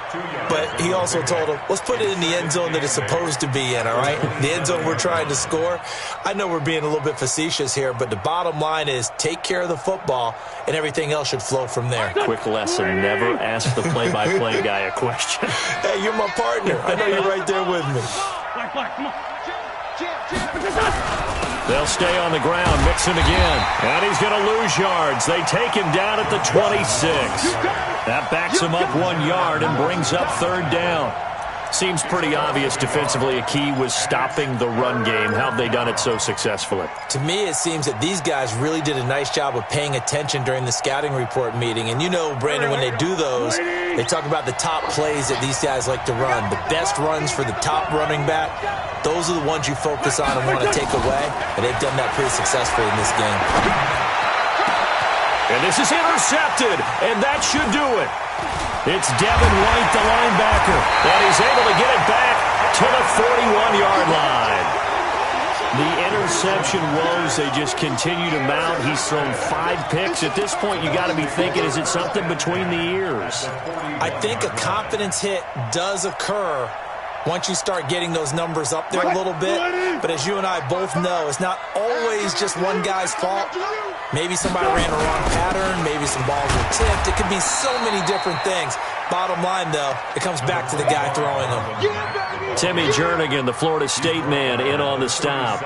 but he also told him, let's put it in the end zone that it's supposed to be in, all right? The end zone we're trying to score. I know we're being a little bit facetious here, but the bottom line is take care of the football, and everything else should flow from there. Quick lesson, never ask the play-by-play guy a question. Hey, you're my partner. I know you're right there with me. Come on. They'll stay on the ground, mix him again, and he's going to lose yards. They take him down at the 26. That backs him up 1 yard and brings up third down. Seems pretty obvious defensively a key was stopping the run game. How have they done it so successfully? To me, it seems that these guys really did a nice job of paying attention during the scouting report meeting. And you know, Brandon, when they do those, they talk about the top plays that these guys like to run. The best runs for the top running back, those are the ones you focus on and want to take away. And they've done that pretty successfully in this game. And this is intercepted, and that should do it. It's Devin White, the linebacker, and he's able to get it back to the 41-yard line. The interception woes, they just continue to mount. He's thrown 5 picks. At this point, you got to be thinking, is it something between the ears? I think a confidence hit does occur once you start getting those numbers up there a little bit. But as you and I both know, it's not always just one guy's fault. Maybe somebody ran a wrong pattern. Maybe some balls were tipped. It could be so many different things. Bottom line, though, it comes back to the guy throwing them. Timmy Jernigan, the Florida State man, in on the stop.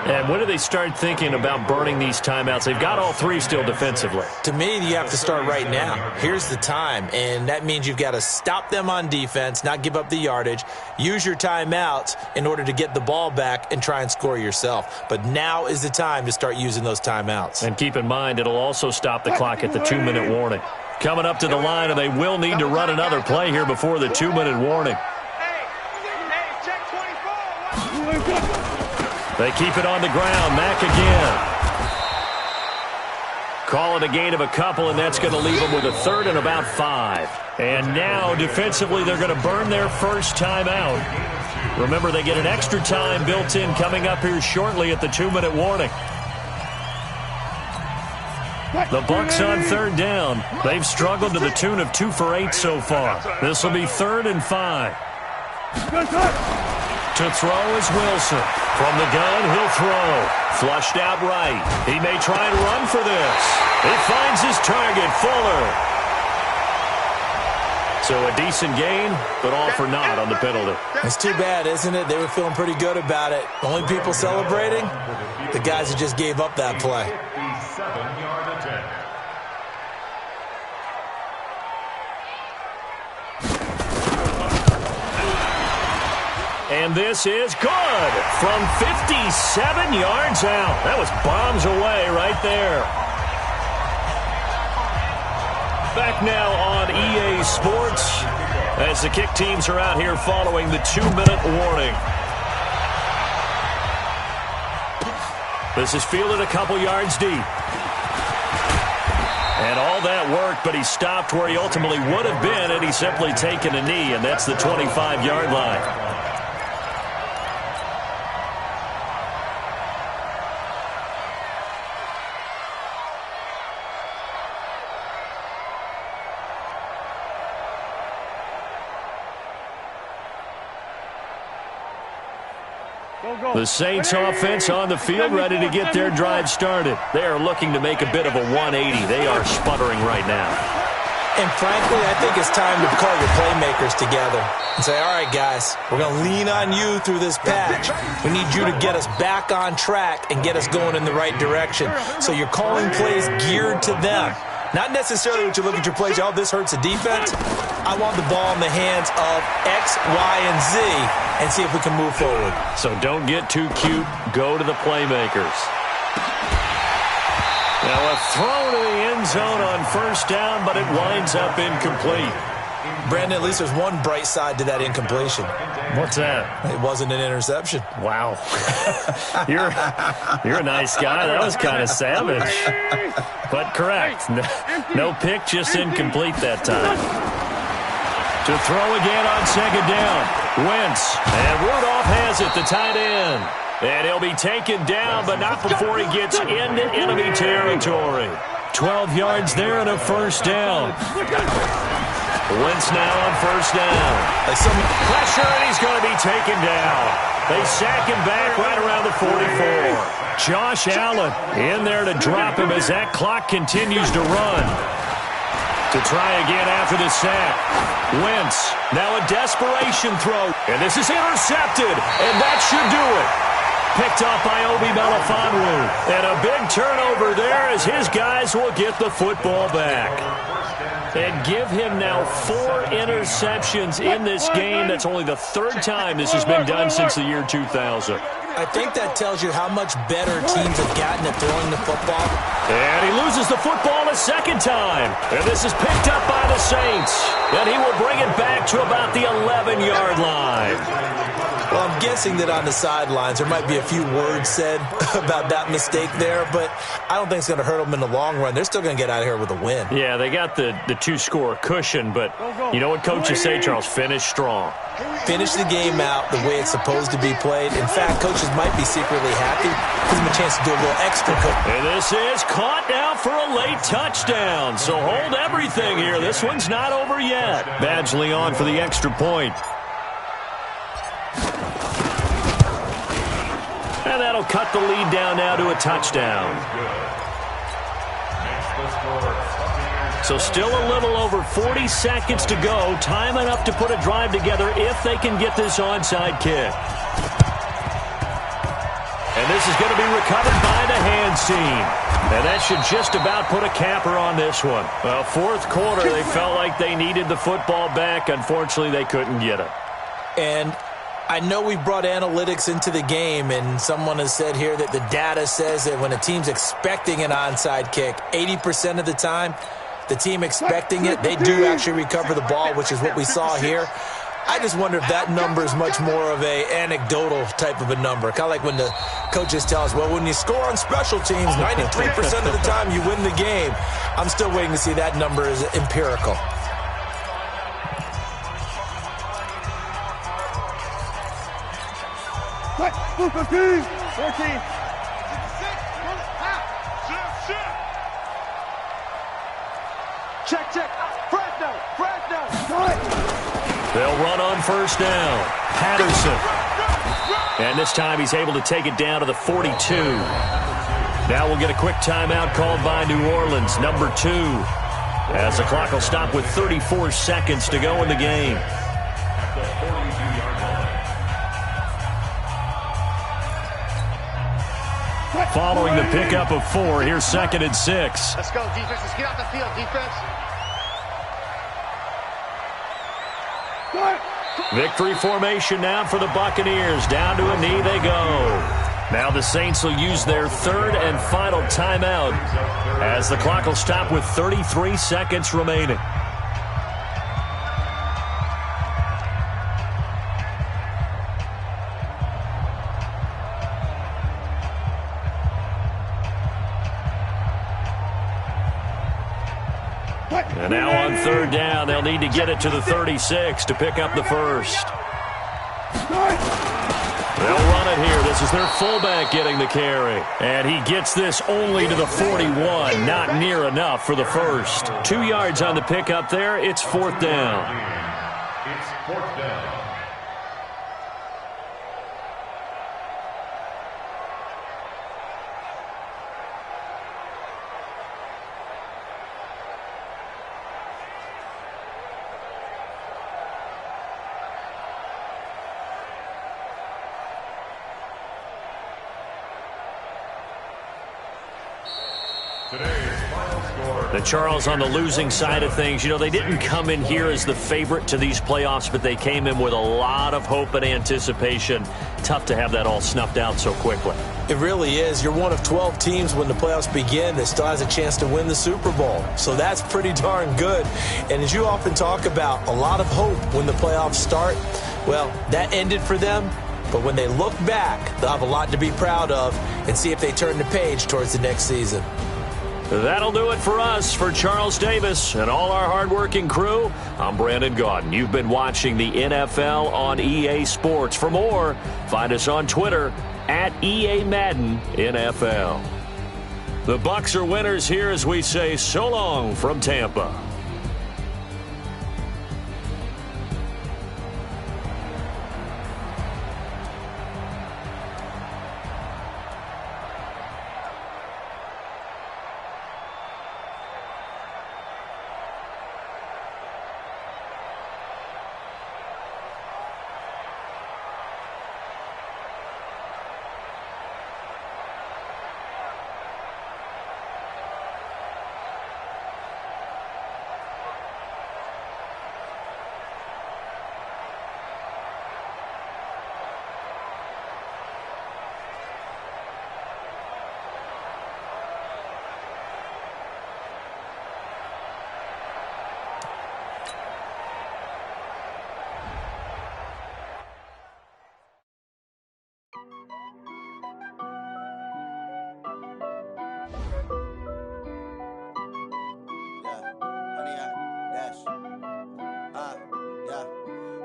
And when do they start thinking about burning these timeouts? They've got all 3 still defensively. To me, you have to start right now. Here's the time, and that means you've got to stop them on defense, not give up the yardage, use your timeouts in order to get the ball back and try and score yourself. But now is the time to start using those timeouts. And keep in mind, it'll also stop the clock at the 2-minute warning. Coming up to the line, and they will need to run another play here before the 2-minute warning. They keep it on the ground. Mack again. Call it a gain of a couple, and that's going to leave them with a third and about 5. And now, defensively, they're going to burn their first timeout. Remember, they get an extra time built in coming up here shortly at the 2-minute warning. The Bucs on third down. They've struggled to the tune of 2 for 8 so far. This will be 3rd and 5. To throw is Wilson. From the gun, he'll throw. Flushed out right. He may try and run for this. He finds his target, Fuller. So a decent gain, but all for naught on the penalty. It's too bad, isn't it? They were feeling pretty good about it. Only people celebrating? The guys that just gave up that play. 7-yard attempt. And this is good from 57 yards out. That was bombs away right there. Back now on EA Sports as the kick teams are out here following the 2-minute warning. This is fielded a couple yards deep. And all that worked, but he stopped where he ultimately would have been had he simply taken a knee, and that's the 25-yard line. The Saints offense on the field, ready to get their drive started. They are looking to make a bit of a 180. They are sputtering right now. And frankly, I think it's time to call your playmakers together and say, all right, guys, we're going to lean on you through this patch. We need you to get us back on track and get us going in the right direction. So you're calling plays geared to them. Not necessarily what you look at your plays, oh, this hurts the defense. I want the ball in the hands of X, Y, and Z and see if we can move forward. So don't get too cute. Go to the playmakers. Now a throw to the end zone on first down, but it winds up incomplete. Brandon, at least there's one bright side to that incompletion. What's that? It wasn't an interception. Wow. You're a nice guy. That was kind of savage. But correct. No pick, just incomplete that time. To throw again on second down. Wentz. And Rudolph has it, the tight end. And he'll be taken down, but not before he gets into enemy territory. 12 yards there and a first down. Wentz now on first down. Pressure, and he's going to be taken down. They sack him back right around the 44. Josh Allen in there to drop him as that clock continues to run. To try again after the sack. Wentz, now a desperation throw. And this is intercepted, and that should do it. Picked off by Obi Melifonwu. And a big turnover there as his guys will get the football back. And give him now 4 interceptions in this game. That's only the 3rd time this has been done since the year 2000. I think that tells you how much better teams have gotten at throwing the football. And he loses the football a second time. And this is picked up by the Saints. And he will bring it back to about the 11-yard line. Well, I'm guessing that on the sidelines there might be a few words said about that mistake there, but I don't think it's going to hurt them in the long run. They're still going to get out of here with a win. Yeah, they got the 2-score cushion, but you know what coaches say, Charles? Finish strong. Finish the game out the way it's supposed to be played. In fact, coaches might be secretly happy. Gives them a chance to do a little extra cooking. And this is caught now for a late touchdown. So hold everything here. This one's not over yet. Badgley on for the extra point. And that'll cut the lead down now to a touchdown. So still a little over 40 seconds to go. Time enough to put a drive together if they can get this onside kick. And this is going to be recovered by the hands team. And that should just about put a capper on this one. Well, 4th quarter, they felt like they needed the football back. Unfortunately, they couldn't get it. And I know we brought analytics into the game, and someone has said here that the data says that when a team's expecting an onside kick, 80% of the time, the team expecting it, they do actually recover the ball, which is what we saw here. I just wonder if that number is much more of a anecdotal type of a number. Kind of like when the coaches tell us, well, when you score on special teams, 93% of the time you win the game. I'm still waiting to see that number is empirical. Luka, 14. Check. Fresno. They'll run on first down. Patterson. And this time he's able to take it down to the 42. Now we'll get a quick timeout called by New Orleans, number 2. As the clock will stop with 34 seconds to go in the game. Following the pickup of 4, here's 2nd and 6. Let's go, defense. Let's get out the field, defense. Victory formation now for the Buccaneers. Down to a knee they go. Now the Saints will use their 3rd and final timeout as the clock will stop with 33 seconds remaining. And now on 3rd down, they'll need to get it to the 36 to pick up the first. They'll run it here. This is their fullback getting the carry. And he gets this only to the 41. Not near enough for the first. 2 yards on the pickup there. It's 4th down. It's 4th down. The Charles on the losing side of things, you know, they didn't come in here as the favorite to these playoffs, but they came in with a lot of hope and anticipation. Tough to have that all snuffed out so quickly. It really is. You're one of 12 teams when the playoffs begin that still has a chance to win the Super Bowl. So that's pretty darn good. And as you often talk about, a lot of hope when the playoffs start. Well, that ended for them. But when they look back, they'll have a lot to be proud of and see if they turn the page towards the next season. That'll do it for us. For Charles Davis and all our hardworking crew, I'm Brandon Gaudin. You've been watching the NFL on EA Sports. For more, find us on Twitter @EA Madden NFL. The Bucs are winners here as we say so long from Tampa.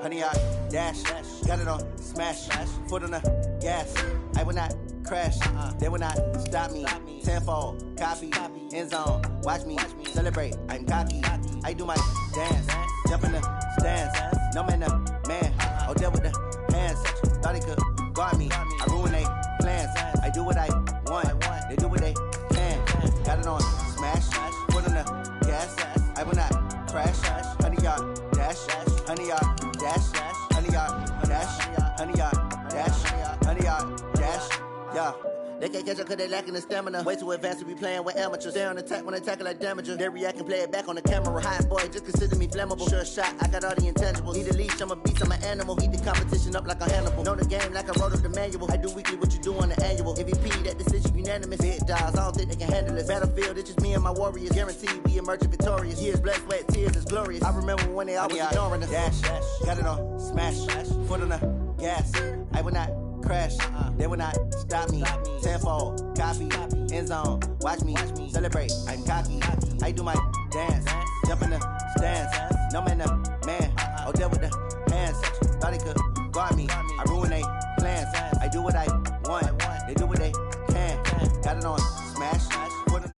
Honey, I dash, got it on smash, foot on the gas. I will not crash, they will not stop me. Tenfold, copy, end zone, watch me celebrate. I'm cocky, I do my dance, jump in the stands. No man, the man, oh, deal with the hands. Thought he could guard me, I ruin they plans. I do what I want, they do what they can. Got it on smash, foot on the gas. I will not crash, honey, y'all dash, honey, y'all dash, honey, y'all dash, honey, y'all dash, honey, y'all dash, yeah. They can't catch up cause they lacking the stamina. Way too advanced to be playing with amateurs. Stay on attack when they tackle like damager. They react and play it back on the camera. Hot boy, just consider me flammable. Sure shot, I got all the intangibles. Need a leash, I'm a beast, I'm an animal. Heat the competition up like a Hannibal. Know the game like I wrote up the manual. I do weekly what you do on the annual. MVP, that decision unanimous. Big dogs, I don't think they can handle it. Battlefield, it's just me and my warriors. Guaranteed we emerging victorious. Years, blood, sweat, tears, it's glorious. I remember when they always ignoring us. Dash, got it on smash, foot on the gas. I will not crash, they will not stop me. Tenfold, copy, end zone, watch me celebrate. I'm cocky, I do my dance, jump in the stands. No man, the man, oh, deal with the hands. Thought he could guard me, I ruin they plans. I do what I want, they do what they can. Got it on smash, put it.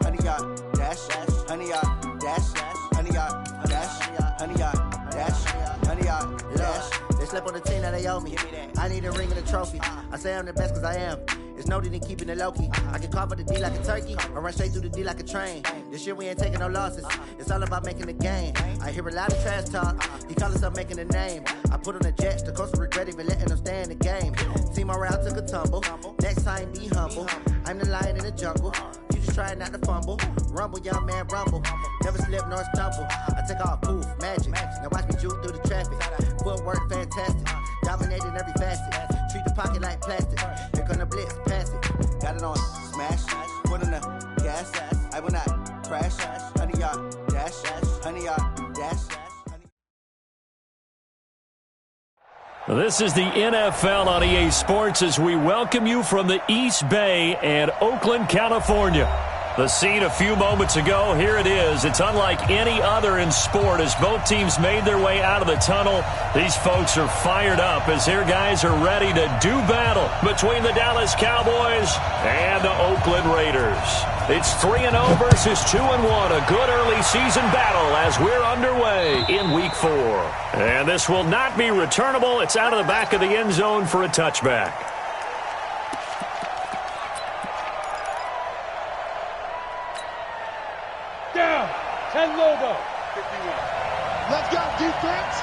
Honey, y'all dash, honey, y'all dash, honey, y'all dash, honey, y'all dash, honey, y'all dash. They slept on the team that they owe me. I need a ring and a trophy. I say I'm the best cause I am. It's no need in keeping it low-key. I can carve up the D like a turkey or run straight through the D like a train. This year we ain't taking no losses. It's all about making the game. I hear a lot of trash talk. He call himself making a name. I put on the Jets. The coach will regret even letting them stay in the game. Team morale took a tumble. Next time be humble. I'm the lion in the jungle. You just try not to fumble. Rumble, young man, rumble. Never slip nor stumble. I take off, poof, magic. Now watch me juke through the traffic. Footwork fantastic. Dominating every facet. Treat the pocket like plastic. Here come the blitz, pass it. Got it on smash. Foot on the gas. I will not crash. Honey, y'all dash. Honey, y'all dash. This is the NFL on EA Sports as we welcome you from the East Bay and Oakland, California. The scene a few moments ago, here it is. It's unlike any other in sport as both teams made their way out of the tunnel. These folks are fired up as their guys are ready to do battle between the Dallas Cowboys and the Oakland Raiders. It's 3-0 versus 2-1, a good early season battle as we're underway in Week 4. And this will not be returnable. It's out of the back of the end zone for a touchback. Down. 10 logo. 51. Let's go, defense.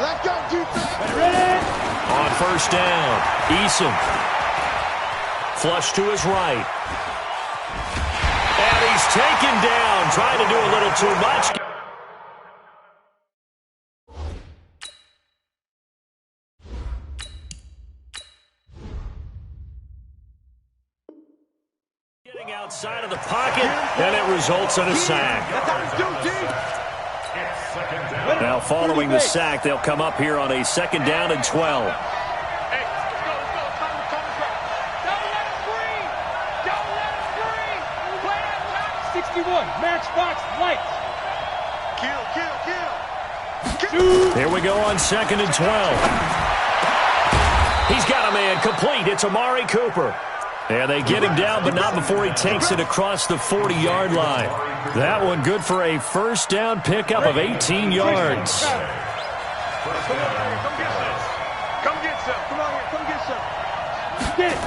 Let's go, defense. Ready? On first down, Eason. Flush to his right. And he's taken down, trying to do a little too much. Getting outside of the pocket, and it results in a sack. Now following the sack, they'll come up here on a 2nd down and 12. Matchbox lights. Kill. Here we go on 2nd and 12. He's got a man complete. It's Amari Cooper. And they get him down, but not before he takes it across the 40-yard line. That one good for a first down pickup of 18 yards. Come get some. Come on here. Come get some. Get it.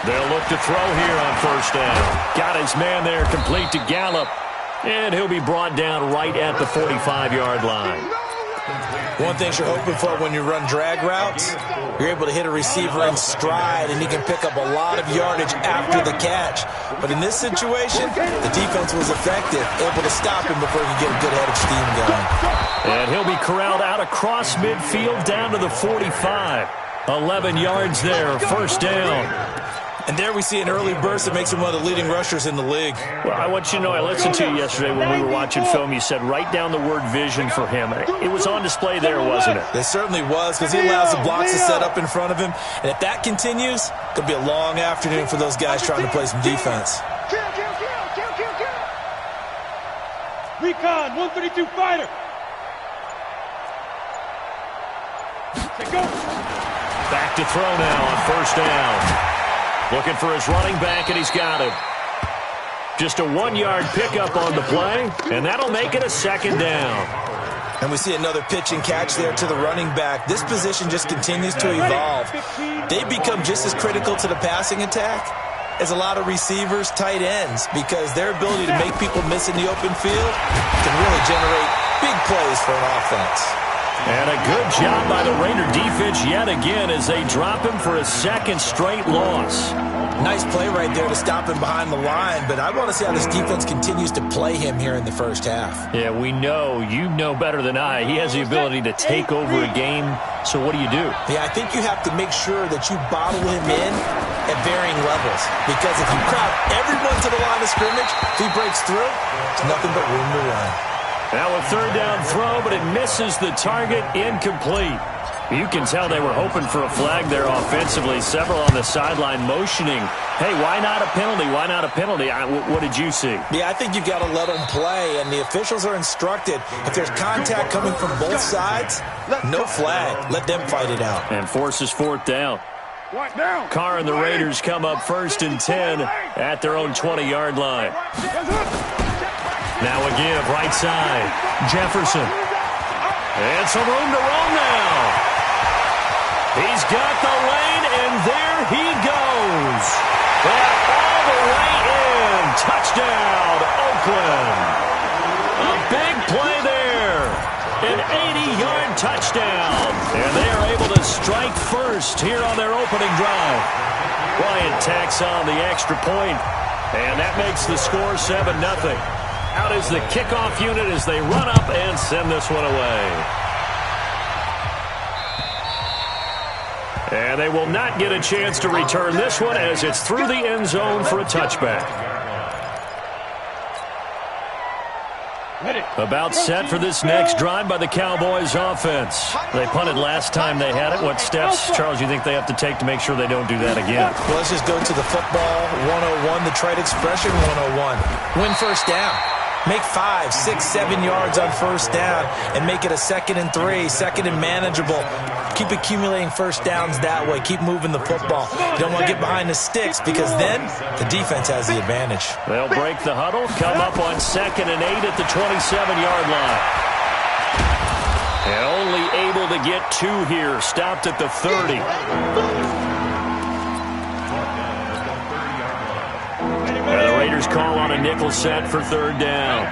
They'll look to throw here on first down. Got his man there, complete to Gallup. And he'll be brought down right at the 45-yard line. One thing you're hoping for when you run drag routes, you're able to hit a receiver in stride, and he can pick up a lot of yardage after the catch. But in this situation, the defense was effective, able to stop him before he could get a good head of steam going. And he'll be corralled out across midfield down to the 45. 11 yards there, first down. And there we see an early burst that makes him one of the leading rushers in the league. Well, I want you to know, I listened to you yesterday when we were watching film. You said write down the word vision for him. It was on display there, wasn't it? It certainly was, because he allows the blocks to set up in front of him. And if that continues, it's going to be a long afternoon for those guys trying to play some defense. Kill. Recon, 132 fighter. Go. Back to throw now on first down. Looking for his running back, and he's got it. Just a 1-yard pickup on the play, and that'll make it a second down. And we see another pitch and catch there to the running back. This position just continues to evolve. They become just as critical to the passing attack as a lot of receivers, tight ends, because their ability to make people miss in the open field can really generate big plays for an offense. And a good job by the Raider defense yet again as they drop him for a second straight loss. Nice play right there to stop him behind the line, but I want to see how this defense continues to play him here in the first half. Yeah, we know. You know better than I. He has the ability to take over a game, so what do you do? Yeah, I think you have to make sure that you bottle him in at varying levels, because if you crowd everyone to the line of scrimmage, if he breaks through, there's nothing but room to run. Now a third down throw, but it misses the target, incomplete. You can tell they were hoping for a flag there offensively. Several on the sideline motioning, hey, why not a penalty? Why not a penalty? What did you see? Yeah, I think you've got to let them play, and the officials are instructed, if there's contact coming from both sides, no flag. Let them fight it out. And forces fourth down. Carr and the Raiders come up first and 10 at their own 20-yard line. Now a give, right side. Jefferson. And some room to roam now. He's got the lane, and there he goes. And all the way in. Touchdown, Oakland. A big play there. An 80-yard touchdown. And they are able to strike first here on their opening drive. Bryant tacks on the extra point, and that makes the score 7-0. Out is the kickoff unit as they run up and send this one away. And they will not get a chance to return this one as it's through the end zone for a touchback. About set for this next drive by the Cowboys offense. They punted last time they had it. What steps, Charles, you think they have to take to make sure they don't do that again? Well, let's just go to the football 101, the trade expression 101. Win first down. Make 5, 6, 7 yards on first down and make it a 2nd and 3, second and manageable. Keep accumulating first downs that way. Keep moving the football. You don't want to get behind the sticks because then the defense has the advantage. They'll break the huddle, come up on 2nd and 8 at the 27-yard line. And only able to get 2 here. Stopped at the 30. And the Raiders call on a nickel set for third down.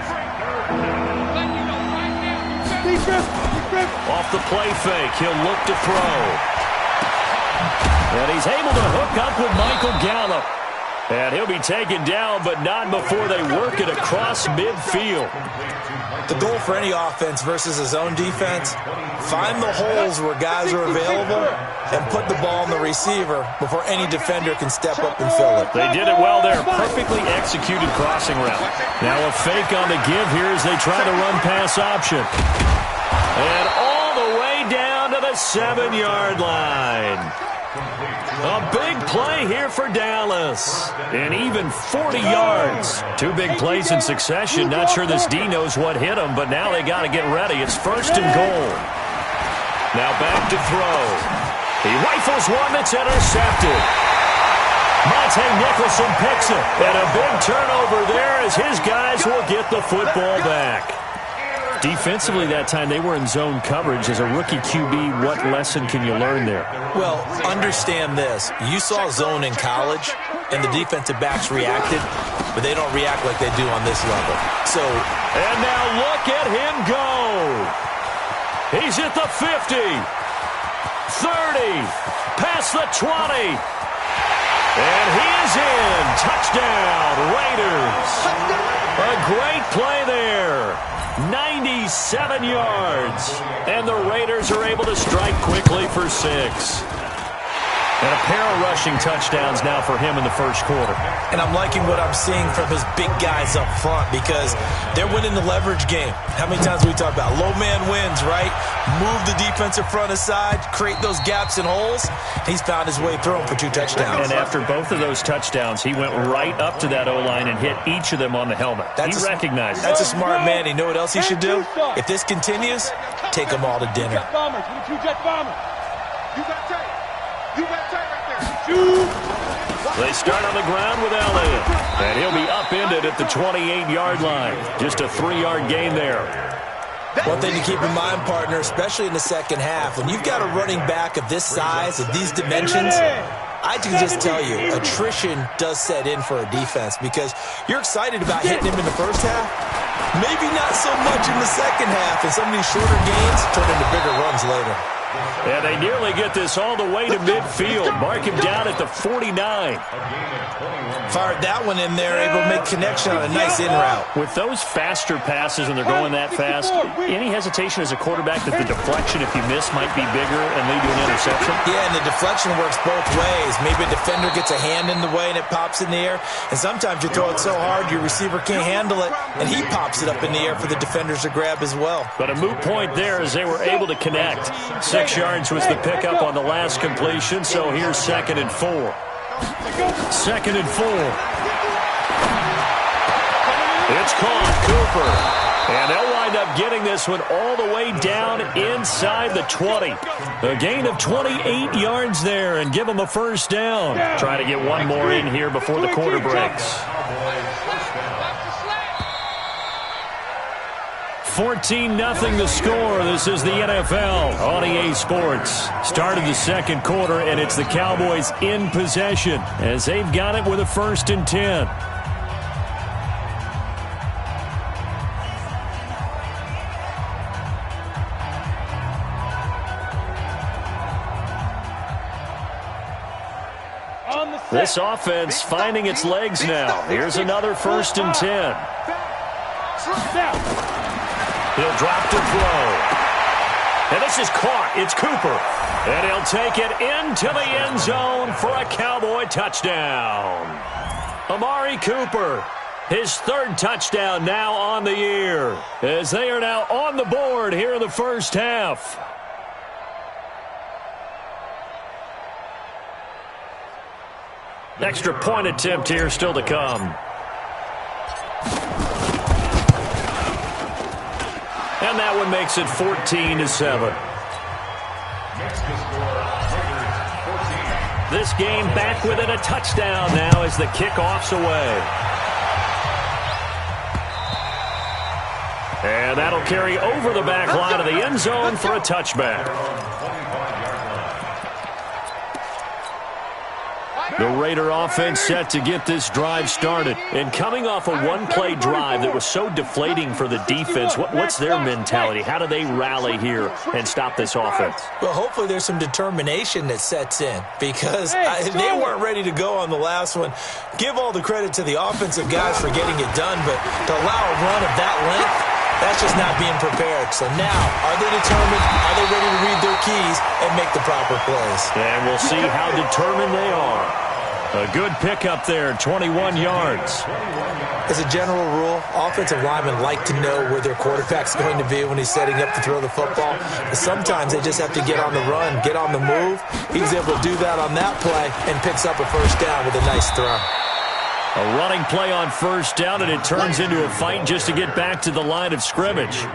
Off the play fake, he'll look to throw. And he's able to hook up with Michael Gallup. And he'll be taken down, but not before they work it across midfield. The goal for any offense versus a zone defense, find the holes where guys are available and put the ball in the receiver before any defender can step up and fill it. They did it well there. Perfectly executed crossing route. Now a fake on the give here as they try to run pass option. And all the way down to the 7-yard line. A big play here for Dallas. And even 40 yards. 2 big plays in succession. Not sure this D knows what hit him, but now they got to get ready. It's 1st and goal. Now back to throw. He rifles one that's intercepted. Monte Nicholson picks it. And a big turnover there as his guys will get the football back. Defensively that time, they were in zone coverage. As a rookie QB, what lesson can you learn there? Well, understand this. You saw zone in college, and the defensive backs reacted, but they don't react like they do on this level. And now look at him go. He's at the 50, 30, past the 20. And he is in. Touchdown, Raiders. A great play there. 97 yards. And the Raiders are able to strike quickly for 6. And a pair of rushing touchdowns now for him in the first quarter. And I'm liking what I'm seeing from his big guys up front because they're winning the leverage game. How many times we talk about low man wins, right? Move the defensive front aside, create those gaps and holes. He's found his way through them for 2 touchdowns. And after both of those touchdowns, he went right up to that O-line and hit each of them on the helmet. He recognized That's a smart man. You know what else he should do? If this continues, take them all to dinner. They start on the ground with Elliott. And he'll be upended at the 28-yard line. Just a 3-yard gain there. One thing to keep in mind, partner, especially in the second half, when you've got a running back of this size, of these dimensions, I can just tell you, attrition does set in for a defense because you're excited about hitting him in the first half. Maybe not so much in the second half, and some of these shorter gains turn into bigger runs later. And they nearly get this all the way to midfield. Mark him down at the 49. Fired that one in there, able to make connection on a nice in route. With those faster passes and they're going that fast, any hesitation as a quarterback that the deflection, if you miss, might be bigger and lead to an interception? Yeah, and the deflection works both ways. Maybe a defender gets a hand in the way and it pops in the air. And sometimes you throw it so hard your receiver can't handle it, and he pops it up in the air for the defenders to grab as well. But a moot point there as they were able to connect. 6 yards was the pickup on the last completion, so here's 2nd and 4. 2nd and 4. It's caught, Cooper. And they'll wind up getting this one all the way down inside the 20. A gain of 28 yards there and give them a first down. Try to get one more in here before the quarter breaks. 14-0 the score. This is the NFL on EA Sports. Started the second quarter, and it's the Cowboys in possession as they've got it with a 1st and 10. This offense finding its legs now. Here's another 1st and 10. He'll drop to throw. And this is caught. It's Cooper. And he'll take it into the end zone for a Cowboy touchdown. Amari Cooper, his 3rd touchdown now on the year, as they are now on the board here in the first half. Extra point attempt here still to come. And that one makes it 14-7. This game back within a touchdown now as the kickoff's away. And that'll carry over the back line of the end zone for a touchback. The Raider offense set to get this drive started. And coming off a one-play drive that was so deflating for the defense, what's their mentality? How do they rally here and stop this offense? Well, hopefully there's some determination that sets in because they weren't ready to go on the last one. Give all the credit to the offensive guys for getting it done, but to allow a run of that length, that's just not being prepared. So now, are they determined? Are they ready to read their keys and make the proper plays? And we'll see how determined they are. A good pickup there, 21 yards. As a general rule, offensive linemen like to know where their quarterback's going to be when he's setting up to throw the football. But sometimes they just have to get on the run, get on the move. He's able to do that on that play and picks up a first down with a nice throw. A running play on first down, and it turns into a fight just to get back to the line of scrimmage.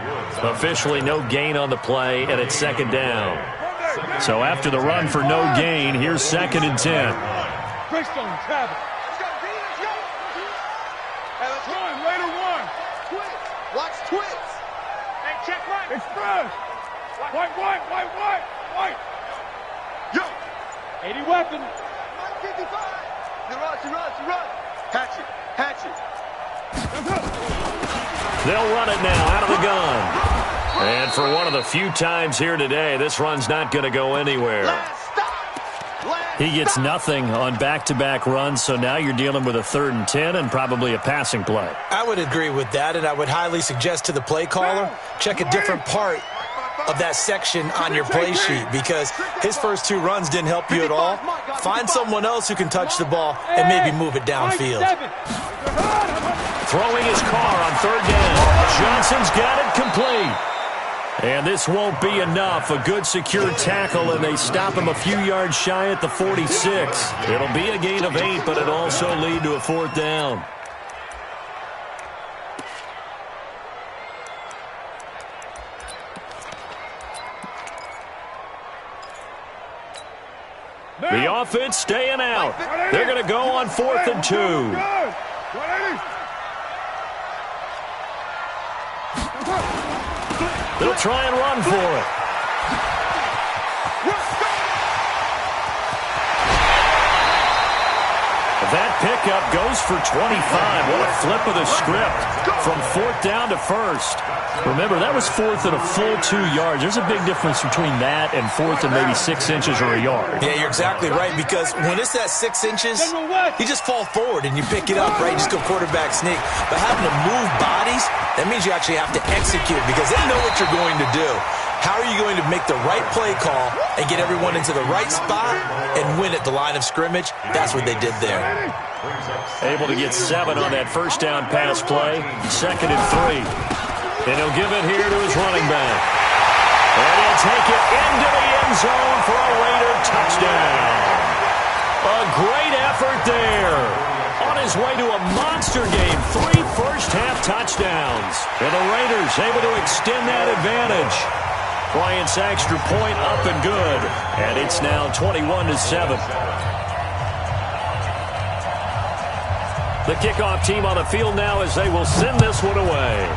Officially no gain on the play, and it's 2nd down. So after the run for no gain, here's 2nd and 10. Greystone travel. Let's go, B. Let's go. Hey, let's go. One, later one. Twits. Watch twits. Hey, check right. Express. White. Yo. 80 weapon. 155. She runs. Hatch it. They'll run it now out of the gun. And for one of the few times here today, this run's not going to go anywhere. Last stop. He gets nothing on back-to-back runs, so now you're dealing with a 3rd and 10 and probably a passing play. I would agree with that, and I would highly suggest to the play caller, check a different part of that section on your play sheet, because his first 2 runs didn't help you at all. Find someone else who can touch the ball and maybe move it downfield. Throwing his car on 3rd down. Johnson's got it complete. And this won't be enough. A good secure tackle, and they stop him a few yards shy at the 46. It'll be a gain of 8, but it'll also lead to a 4th down. The offense staying out. They're going to go on 4th and 2. They'll try and run for it. That pickup goes for 25. What a flip of the script from 4th down to 1st. Remember, that was 4th and a full 2 yards. There's a big difference between that and 4th and maybe 6 inches or a yard. Yeah, you're exactly right, because when it's at 6 inches, you just fall forward and you pick it up, right? You just go quarterback sneak. But having to move bodies, that means you actually have to execute, because they know what you're going to do. How are you going to make the right play call and get everyone into the right spot and win at the line of scrimmage? That's what they did there. Able to get 7 on that 1st down pass play. 2nd and 3. And he'll give it here to his running back. And he'll take it into the end zone for a Raider touchdown. A great effort there. On his way to a monster game. 3 first-half touchdowns. And the Raiders able to extend that advantage. Bryant's extra point up and good. And it's now 21-7. The kickoff team on the field now as they will send this one away.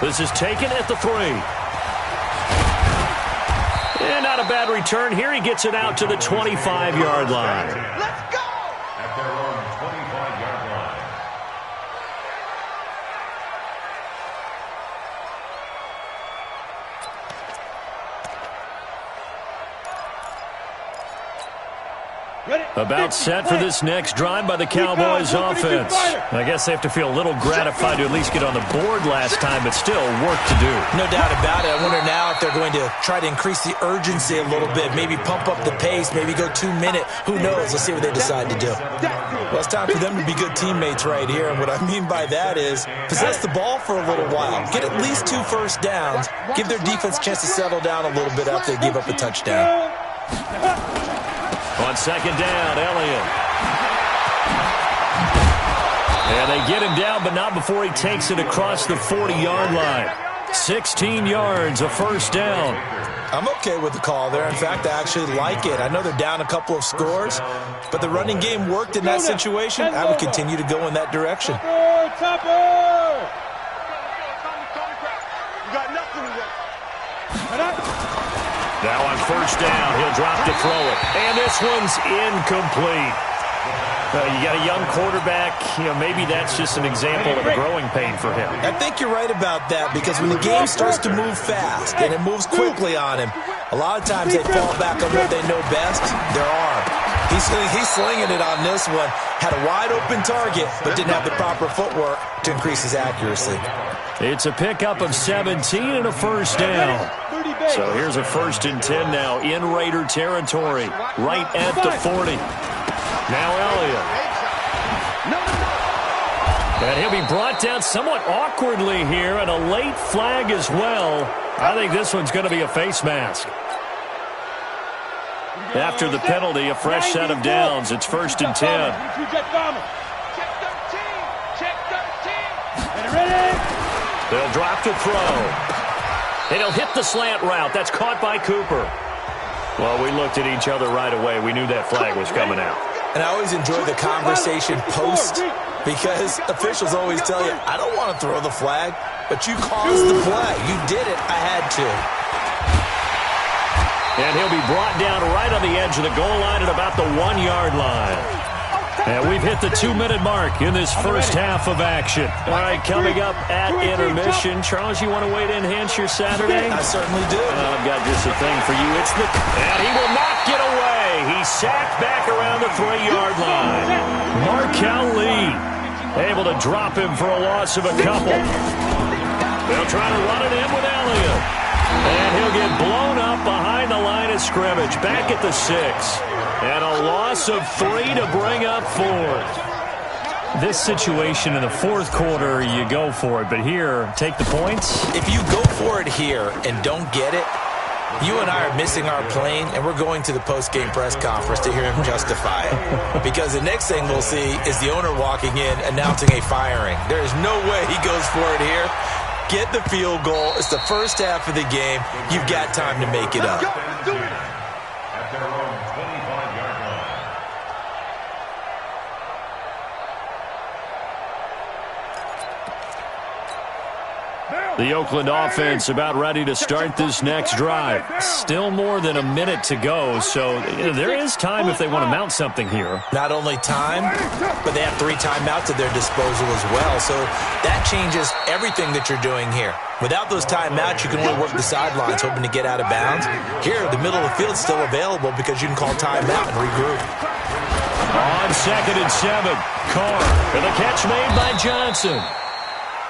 This is taken at the 3. And not a bad return here. He gets it out to the 25-yard line. Let's go. At their own 25-yard line. About set for this next drive by the Cowboys offense. I guess they have to feel a little gratified to at least get on the board last time, but still work to do. No doubt about it. I wonder now if they're going to try to increase the urgency a little bit, maybe pump up the pace, maybe go 2-minute. Who knows? Let's see what they decide to do. Well, it's time for them to be good teammates right here, and what I mean by that is possess the ball for a little while, get at least 2 first downs, give their defense a chance to settle down a little bit after they give up a touchdown. On 2nd down, Elliott. And they get him down, but not before he takes it across the 40-yard line. 16 yards, a first down. I'm okay with the call there. In fact, I actually like it. I know they're down a couple of scores, but the running game worked in that situation. I would continue to go in that direction. You got nothing to do. Now on 1st down, he'll drop to throw it. And this one's incomplete. You got a young quarterback. Maybe that's just an example of a growing pain for him. I think you're right about that, because when the game starts to move fast and it moves quickly on him, a lot of times they fall back on what they know best, their arm. He's slinging it on this one. Had a wide-open target, but didn't have the proper footwork to increase his accuracy. It's a pickup of 17 and a first down. So here's a 1st and 10 now in Raider territory, right at the 40. Now Elliott. And he'll be brought down somewhat awkwardly here, and a late flag as well. I think this one's going to be a face mask. After the penalty, a fresh set of downs. It's 1st and 10. They'll drop to throw. And he'll hit the slant route. That's caught by Cooper. Well, we looked at each other right away. We knew that flag was coming out. And I always enjoy the conversation post because officials always tell you, I don't want to throw the flag, but you caused the play. You did it. I had to. And he'll be brought down right on the edge of the goal line at about the 1-yard line. And we've hit the 2-minute mark in this first half of action. All right, coming up at intermission. Charles, you want to wait to enhance your Saturday? I certainly do. I've got just a thing for you. And he will not get away. He's sacked back around the 3-yard line. Markel Lee able to drop him for a loss of a couple. They'll try to run it in with Elliott. And he'll get blown up behind the line of scrimmage, back at the 6. And a loss of 3 to bring up 4. This situation in the fourth quarter, you go for it. But here, take the points. If you go for it here and don't get it, you and I are missing our plane, and we're going to the post-game press conference to hear him justify it. Because the next thing we'll see is the owner walking in announcing a firing. There is no way he goes for it here. Get the field goal. It's the first half of the game. You've got time to make it up. At their own 25-yard line. The Oakland offense about ready to start this next drive. Still more than a minute to go, so there is time if they want to mount something here. Not only time, but they have 3 timeouts at their disposal as well, so that changes everything that you're doing here. Without those timeouts, you can only work the sidelines hoping to get out of bounds. Here, the middle of the field is still available because you can call timeout and regroup. On 2nd and 7, Carr for the catch made by Johnson.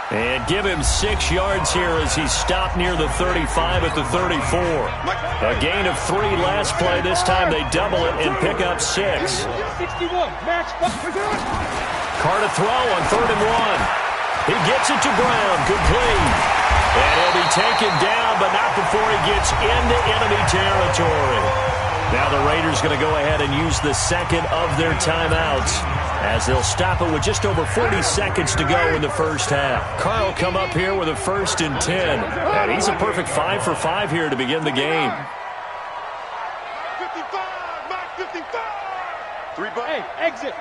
And give him 6 yards here as he stopped near the 35 at the 34. A gain of 3 last play. This time they double it and pick up 6. Carr to throw on 3rd and 1. He gets it to Brown. Complete. And he'll be taken down, but not before he gets into enemy territory. Now the Raiders going to go ahead and use the second of their timeouts as they'll stop it with just over 40 seconds to go in the first half. Carr will come up here with a 1st and 10. And he's a perfect 5 for 5 here to begin the game. 55, Mike 55. 3 bucks. Hey, exit.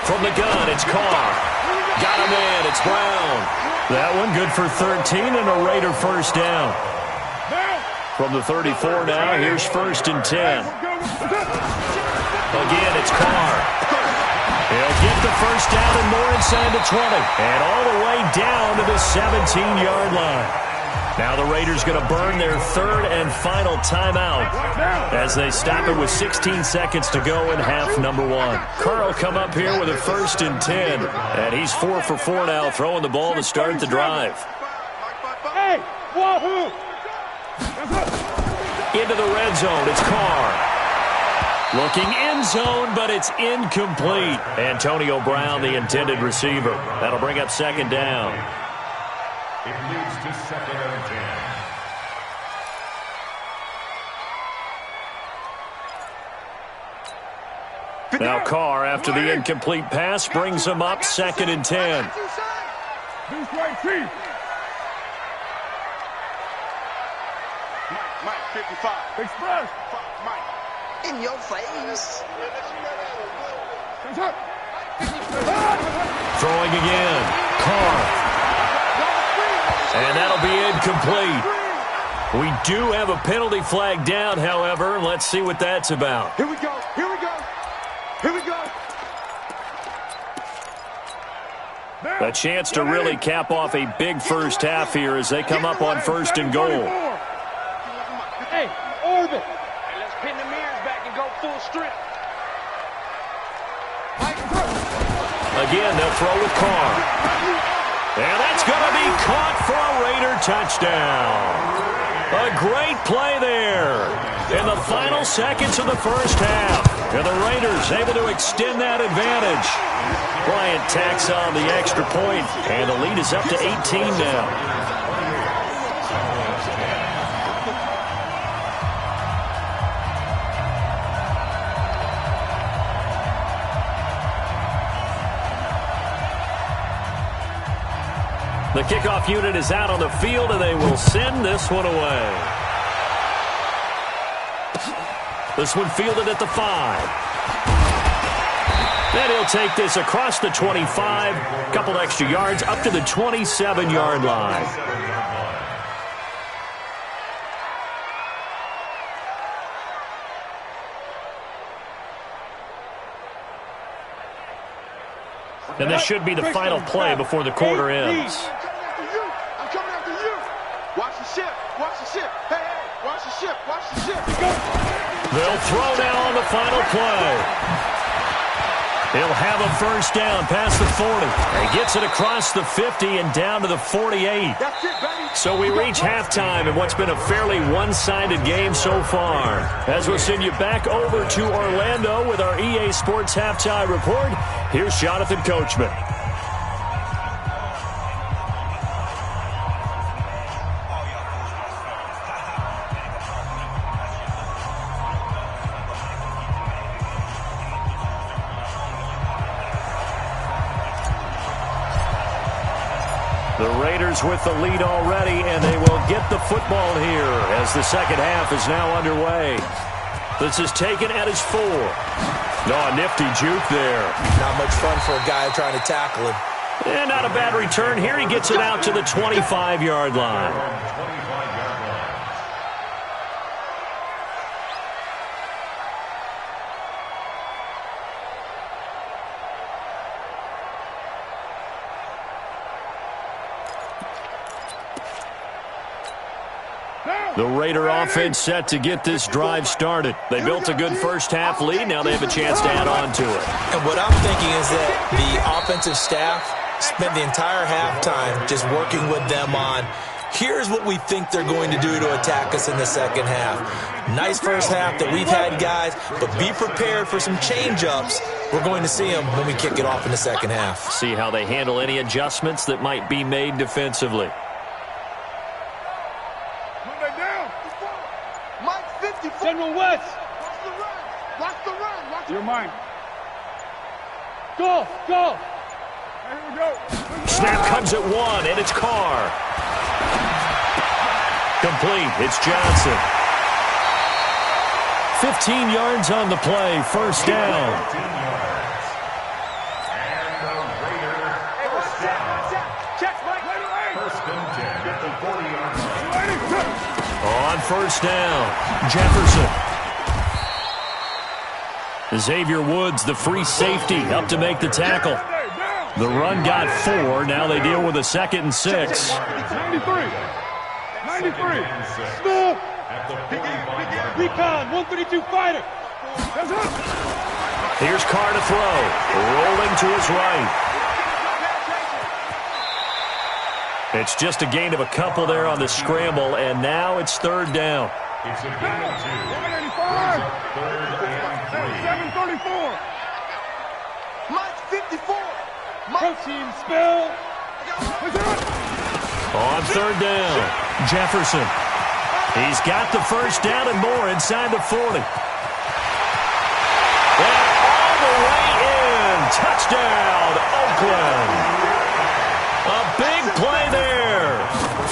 From the gun, it's Carr. Got him in. It's Brown. That one good for 13 and a Raider first down. From the 34 now, here's 1st and 10. Again, it's Carr. He'll get the first down and more inside the 20. And all the way down to the 17-yard line. Now the Raiders going to burn their 3rd and final timeout as they stop it with 16 seconds to go in half number 1. Carr will come up here with a 1st and 10. And he's 4 for 4 now, throwing the ball to start the drive. Hey, wahoo! Into the red zone, it's Carr. Looking end zone, but it's incomplete. Antonio Brown, the intended receiver. That'll bring up 2nd down. It leads to 2nd and 10. Now Carr, after the incomplete pass, brings him up 2nd and 10. Mike 55. Express. Mike. In your face. Throwing again. Carr. And that'll be incomplete. We do have a penalty flag down, however. Let's see what that's about. Here we go. Here we go. Here we go. A chance to really cap off a big first half here as they come up on 1st and goal. Hey, orbit. Hey, let's pin the mirrors back and go full strength. Again, they'll throw with Carr. And that's going to be caught for a Raider touchdown. A great play there in the final seconds of the first half. And the Raiders able to extend that advantage. Bryant tacks on the extra point, and the lead is up to 18 now. The kickoff unit is out on the field, and they will send this one away. This one fielded at the 5. Then he'll take this across the 25, a couple extra yards up to the 27-yard line. And this should be the final play before the quarter ends. I'm coming after you. Watch the ship. Watch the ship. Hey, hey, watch the ship. Watch the ship. They'll throw now on the final play. He'll have a first down past the 40. He gets it across the 50 and down to the 48. So we reach halftime in what's been a fairly one-sided game so far. As we'll send you back over to Orlando with our EA Sports Halftime Report, here's Jonathan Coachman. The Raiders with the lead already, and they will get the football here as the second half is now underway. This is taken at his 4. Oh, nifty juke there. Not much fun for a guy trying to tackle him. And not a bad return here. He gets it out to the 25-yard line. The Raider offense set to get this drive started. They built a good first-half lead. Now they have a chance to add on to it. And what I'm thinking is that the offensive staff spent the entire halftime just working with them on, here's what we think they're going to do to attack us in the second half. Nice first half that we've had, guys, but be prepared for some change-ups. We're going to see them when we kick it off in the second half. See how they handle any adjustments that might be made defensively. General West. Watch the run. Watch the run. Watch the You're mine. Go. Go. Here we go. Snap comes at 1, and it's Carr. Complete. It's Johnson. 15 yards on the play. First down. 15 yards. And the Raiders first down. Check, Mike. First and 10 at the 40-yard line. On first down, Jefferson. Xavier Woods, the free safety, up to make the tackle. The run got 4. Now they deal with a 2nd and 6. 93. Smith. At the 45-yard line. Recon, 132 fighter. Here's Carr to throw. Rolling to his right. It's just a gain of a couple there on the scramble, and now it's third down. It's a gain of 2. Brings up third and 3. 734. Mike 54. Protein spill. On third down, Jefferson. He's got the first down and more inside the 40. And all the way in. Touchdown, Oakland. A big play there.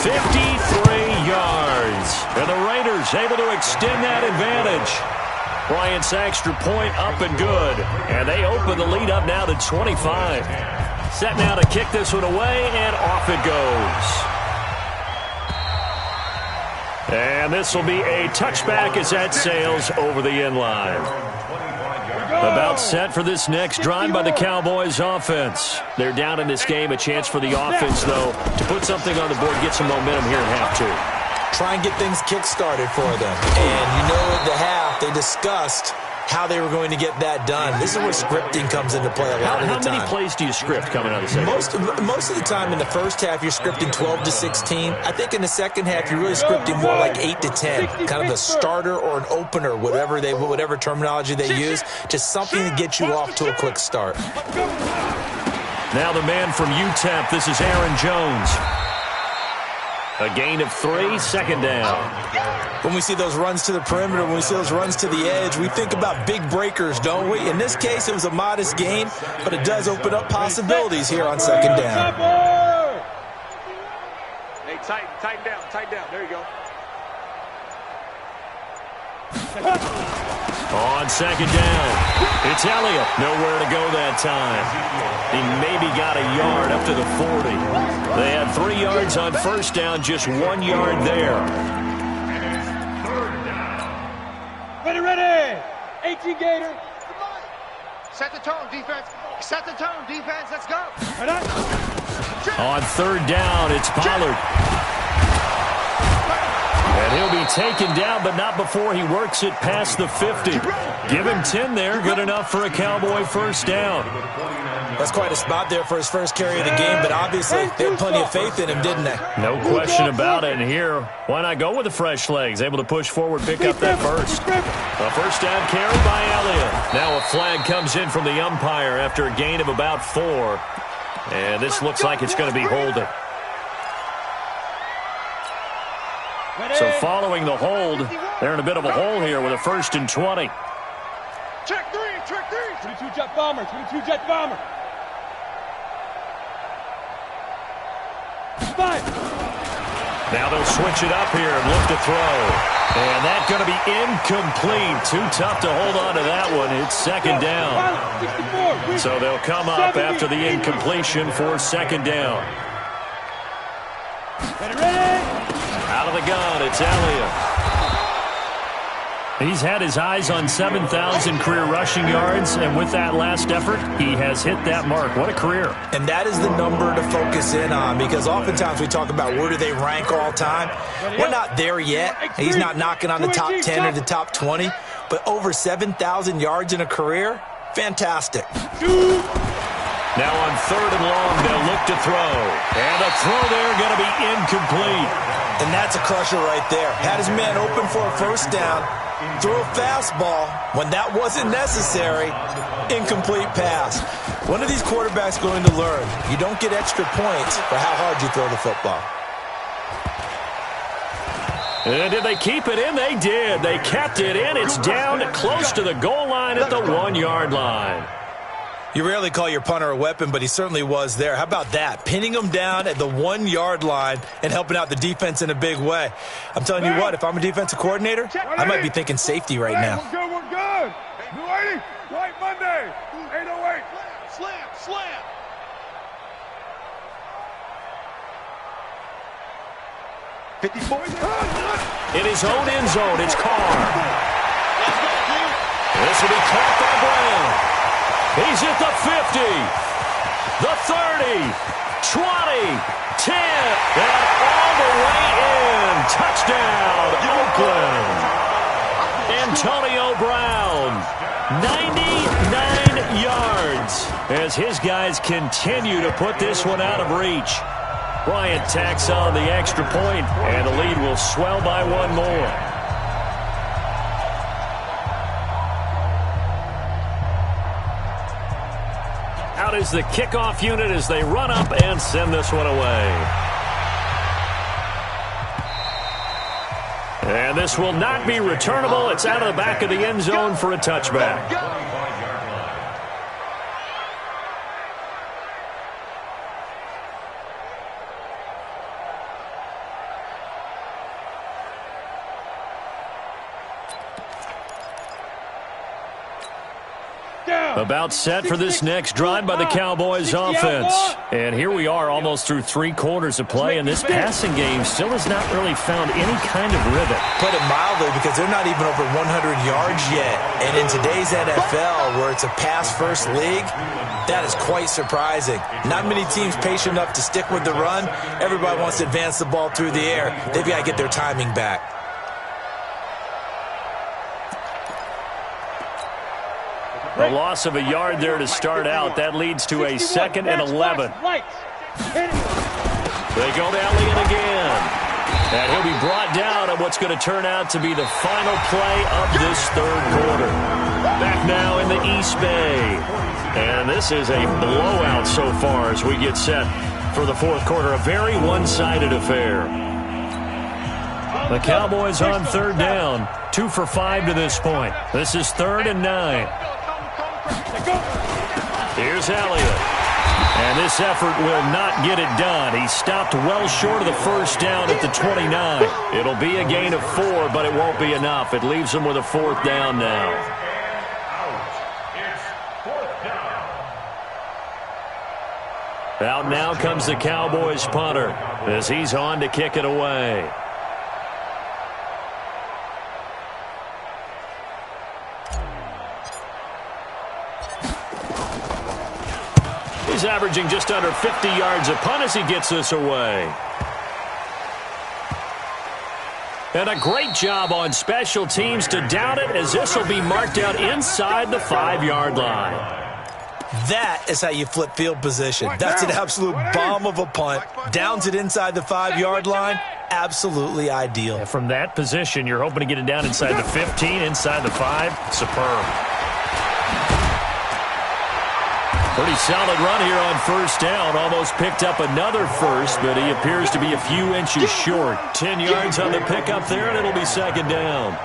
53 yards. And the Raiders able to extend that advantage. Bryant's extra point up and good. And they open the lead up now to 25. Set now to kick this one away, and off it goes. And this will be a touchback as that sails over the end line. About set for this next drive by the Cowboys offense. They're down in this game. A chance for the offense, though, to put something on the board, get some momentum here in half 2. Try and get things kick-started for them. And you know at the half, they discussed how they were going to get that done. This is where scripting comes into play a lot of the time. How many plays do you script coming out of the second? Most of the time in the first half, you're scripting 12 to 16. I think in the second half, you're really scripting more like 8 to 10. Kind of a starter or an opener, whatever terminology they use. Just something to get you off to a quick start. Now the man from UTEP, this is Aaron Jones. A gain of 3, second down. When we see those runs to the perimeter, when we see those runs to the edge, we think about big breakers, don't we? In this case, it was a modest gain, but it does open up possibilities here on second down. Hey, tighten down. There you go. On second down, it's Elliott. Nowhere to go that time. He maybe got a yard up to the 40. They had 3 yards on first down, just 1 yard there. Ready. 18 Gator. Set the tone, defense. Set the tone, defense. Let's go. On third down, it's Pollard. And he'll be taken down, but not before he works it past the 50. Give him 10 there. Good enough for a Cowboy first down. That's quite a spot there for his first carry of the game, but obviously they had plenty of faith in him, didn't they? No question about it. And here, why not go with the fresh legs? Able to push forward, pick up that first. A first down carry by Elliott. Now a flag comes in from the umpire after a gain of about 4. And this looks like it's going to be holding. So following the hold, they're in a bit of a hole here with a 1st and 20. Check 3. 22 jet bomber. Now they'll switch it up here and look to throw. And that's going to be incomplete. Too tough to hold on to that one. It's second down. So they'll come up after the incompletion for second down. Out of the gun, it's Elliott. He's had his eyes on 7,000 career rushing yards, and with that last effort, he has hit that mark. What a career. And that is the number to focus in on, because oftentimes we talk about where do they rank all time. We're not there yet. He's not knocking on the top 10 or the top 20, but over 7,000 yards in a career, fantastic. Now on third and long, they'll look to throw. And the throw there going to be incomplete. And that's a crusher right there. Had his man open for a first down. Threw a fastball when that wasn't necessary. Incomplete pass. One of these quarterbacks going to learn. You don't get extra points for how hard you throw the football. And did they keep it in? They did. They kept it in. It's down close to the goal line at the 1 yard line. You rarely call your punter a weapon, but he certainly was there. How about that? Pinning him down at the 1 yard line and helping out the defense in a big way. I'm telling you what, if I'm a defensive coordinator, I might be thinking safety right now. We're good. New 80, White Monday, 808. Slam. In his own end zone, it's Carr. This will be caught by Brown. He's at the 50, the 30, 20, 10, and all the way in. Touchdown, Oakland. Antonio Brown, 99 yards as his guys continue to put this one out of reach. Bryant tacks on the extra point, and the lead will swell by 1 more. Out is the kickoff unit as they run up and send this one away. And this will not be returnable. It's out of the back of the end zone for a touchback. About set for this next drive by the Cowboys offense. And here we are almost through 3 quarters of play, and this passing game still has not really found any kind of rhythm. Put it mildly, because they're not even over 100 yards yet. And in today's NFL, where it's a pass-first league, that is quite surprising. Not many teams patient enough to stick with the run. Everybody wants to advance the ball through the air. They've got to get their timing back. A loss of a yard there to start out. That leads to a 2nd and 11. They go to Elliott again. And he'll be brought down on what's going to turn out to be the final play of this 3rd quarter. Back now in the East Bay. And this is a blowout so far as we get set for the 4th quarter. A very one-sided affair. The Cowboys on 3rd down. 2 for 5 to this point. This is 3rd and 9. Here's Elliott. And this effort will not get it done. He stopped well short of the first down at the 29. It'll be a gain of 4, but it won't be enough. It leaves him with a 4th down now. Out now comes the Cowboys punter as he's on to kick it away. He's averaging just under 50 yards a punt as he gets this away. And a great job on special teams to down it, as this will be marked out inside the 5-yard line. That is how you flip field position. That's an absolute bomb of a punt. Downs it inside the 5-yard line. Absolutely ideal. And from that position, you're hoping to get it down inside the 15, inside the 5. Superb. Pretty solid run here on first down. Almost picked up another first, but he appears to be a few inches short. 10 yards on the pickup there, and it'll be 2nd down.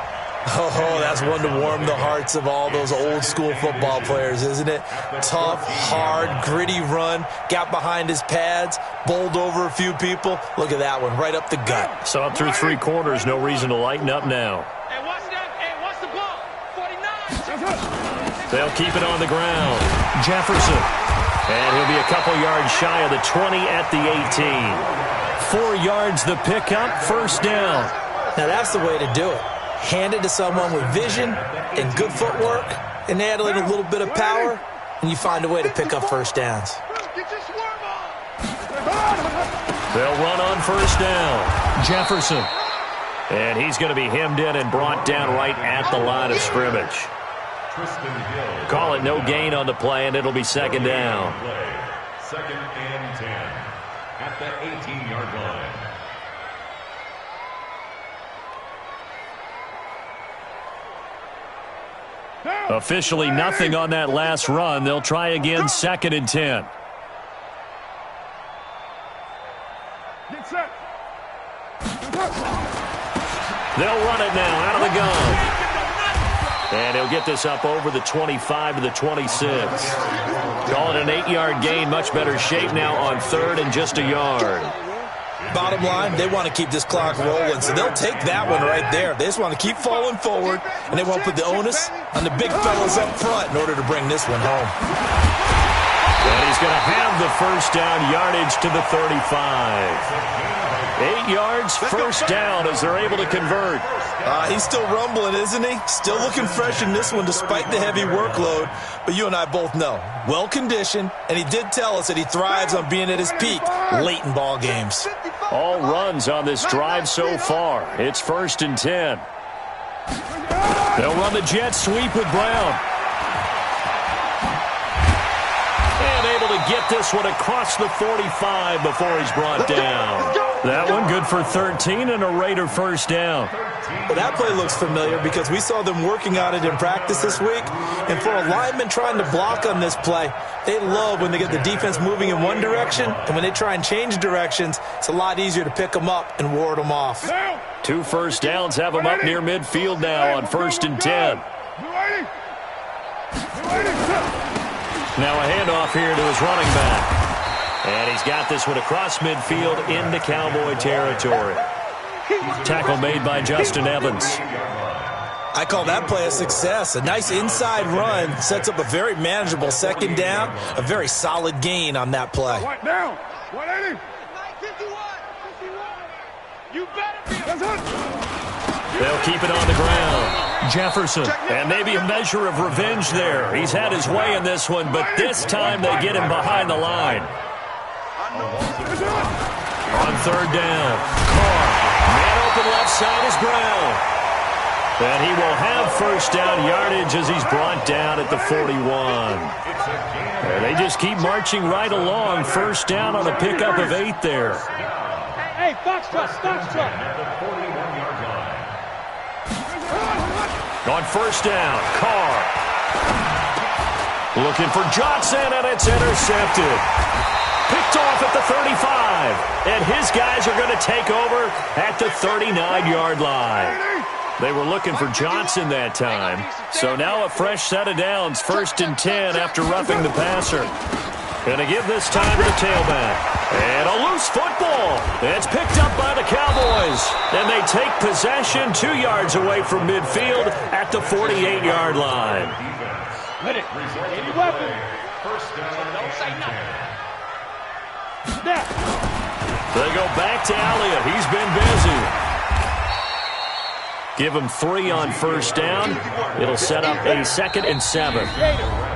Oh, that's one to warm the hearts of all those old-school football players, isn't it? Tough, hard, gritty run. Got behind his pads, bowled over a few people. Look at that one, right up the gut. So up through 3 quarters, no reason to lighten up now. Hey, watch that. Hey, watch the ball. 49. They'll keep it on the ground. Jefferson. And he'll be a couple yards shy of the 20 at the 18. 4 yards the pickup, first down. Now that's the way to do it. Hand it to someone with vision and good footwork, and add in a little bit of power, and you find a way to pick up first downs. They'll run on first down. Jefferson. And he's going to be hemmed in and brought down right at the line of scrimmage. Call it no gain on the play, and it'll be 2nd down. 2nd and 10 at the 18-yard line. Officially nothing on that last run. They'll try again, 2nd and 10. Get set. They'll run it now out of the gun. And he'll get this up over the 25 to the 26. Call it an 8-yard gain. Much better shape now on 3rd and just a yard. Bottom line, they want to keep this clock rolling, so they'll take that one right there. They just want to keep falling forward, and they want to put the onus on the big fellas up front in order to bring this one home. And he's going to have the first down, yardage to the 35. 8 yards, first down as they're able to convert. He's still rumbling, isn't he? Still looking fresh in this one despite the heavy workload. But you and I both know, well-conditioned, and he did tell us that he thrives on being at his peak late in ball games. All runs on this drive so far. It's 1st and 10. They'll run the jet sweep with Brown. And able to get this one across the 45 before he's brought down. That one good for 13 and a Raider first down. Well, that play looks familiar because we saw them working on it in practice this week. And for a lineman trying to block on this play, they love when they get the defense moving in one direction. And when they try and change directions, it's a lot easier to pick them up and ward them off. 2 first downs have them up near midfield now on 1st and 10. Now a handoff here to his running back. And he's got this one across midfield into Cowboy territory. Tackle made by Justin Evans. I call that play a success. A nice inside run sets up a very manageable 2nd down. A very solid gain on that play. Down. 180. 51. You better be. They'll keep it on the ground. Jefferson. And maybe a measure of revenge there. He's had his way in this one, but this time they get him behind the line. On 3rd down, Carr. Man open left side is Brown. And he will have first down yardage as he's brought down at the 41. And they just keep marching right along. First down on a pickup of 8 there. Hey, Foxtrot. On first down, Carr. Looking for Johnson, and it's intercepted. Picked off at the 35. And his guys are going to take over at the 39-yard line. They were looking for Johnson that time. So now a fresh set of downs, 1st and 10 after roughing the passer. Going to give this time to the tailback. And a loose football. It's picked up by the Cowboys. And they take possession 2 yards away from midfield at the 48-yard line. Let it. Any weapon. First down. Don't say nothing. Snap. They go back to Elliott. He's been busy. Give him 3 on first down. It'll set up a 2nd and 7.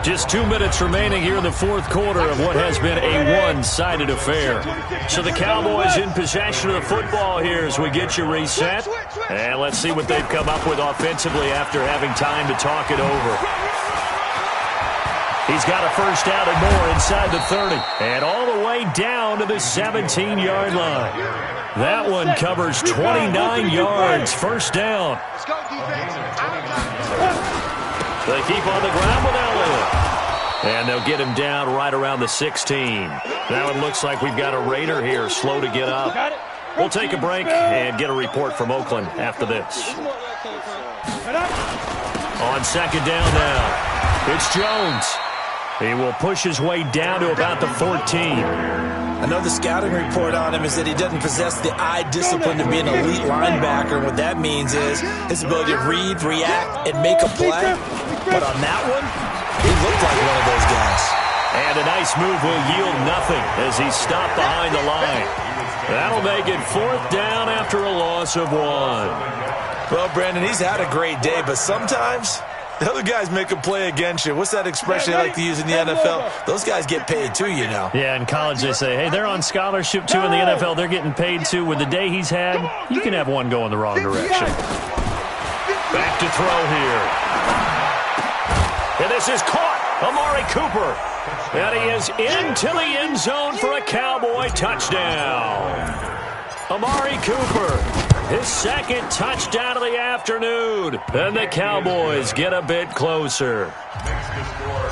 Just 2 minutes remaining here in the fourth quarter of what has been a one-sided affair. So the Cowboys in possession of the football here as we get you reset. And let's see what they've come up with offensively after having time to talk it over. He's got a first down and more inside the 30. And all the way down to the 17-yard line. That one covers 29 yards. First down. Let's go, defense. They keep on the ground with Elliott. And they'll get him down right around the 16. Now it looks like we've got a Raider here slow to get up. We'll take a break and get a report from Oakland after this. On second down now, it's Jones. He will push his way down to about the 14. Another scouting report on him is that he doesn't possess the eye discipline to be an elite linebacker. What that means is his ability to read, react, and make a play. But on that one, he looked like one of those guys. And a nice move will yield nothing as he's stopped behind the line. That'll make it 4th down after a loss of 1. Well, Brandon, he's had a great day, but sometimes the other guys make a play against you. What's that expression they like to use in the NFL? Those guys get paid too, you know. Yeah, in college they say, hey, they're on scholarship too. In the NFL, they're getting paid too. With the day he's had, you can have one go in the wrong direction. Back to throw here. And this is caught. Amari Cooper. And he is into the end zone for a Cowboy touchdown. Amari Cooper. His 2nd touchdown of the afternoon. And the Cowboys get a bit closer.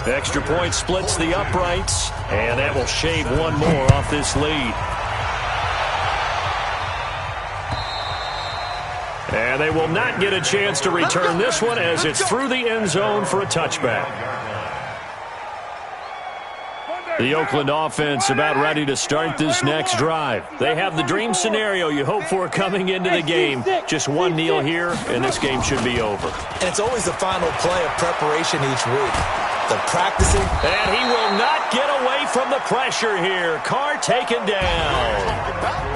Extra point splits the uprights. And that will shave 1 more off this lead. And they will not get a chance to return this one as it's through the end zone for a touchback. The Oakland offense about ready to start this next drive. They have the dream scenario you hope for coming into the game. Just one kneel here, and this game should be over. And it's always the final play of preparation each week. The practicing. And he will not get away from the pressure here. Carr taken down.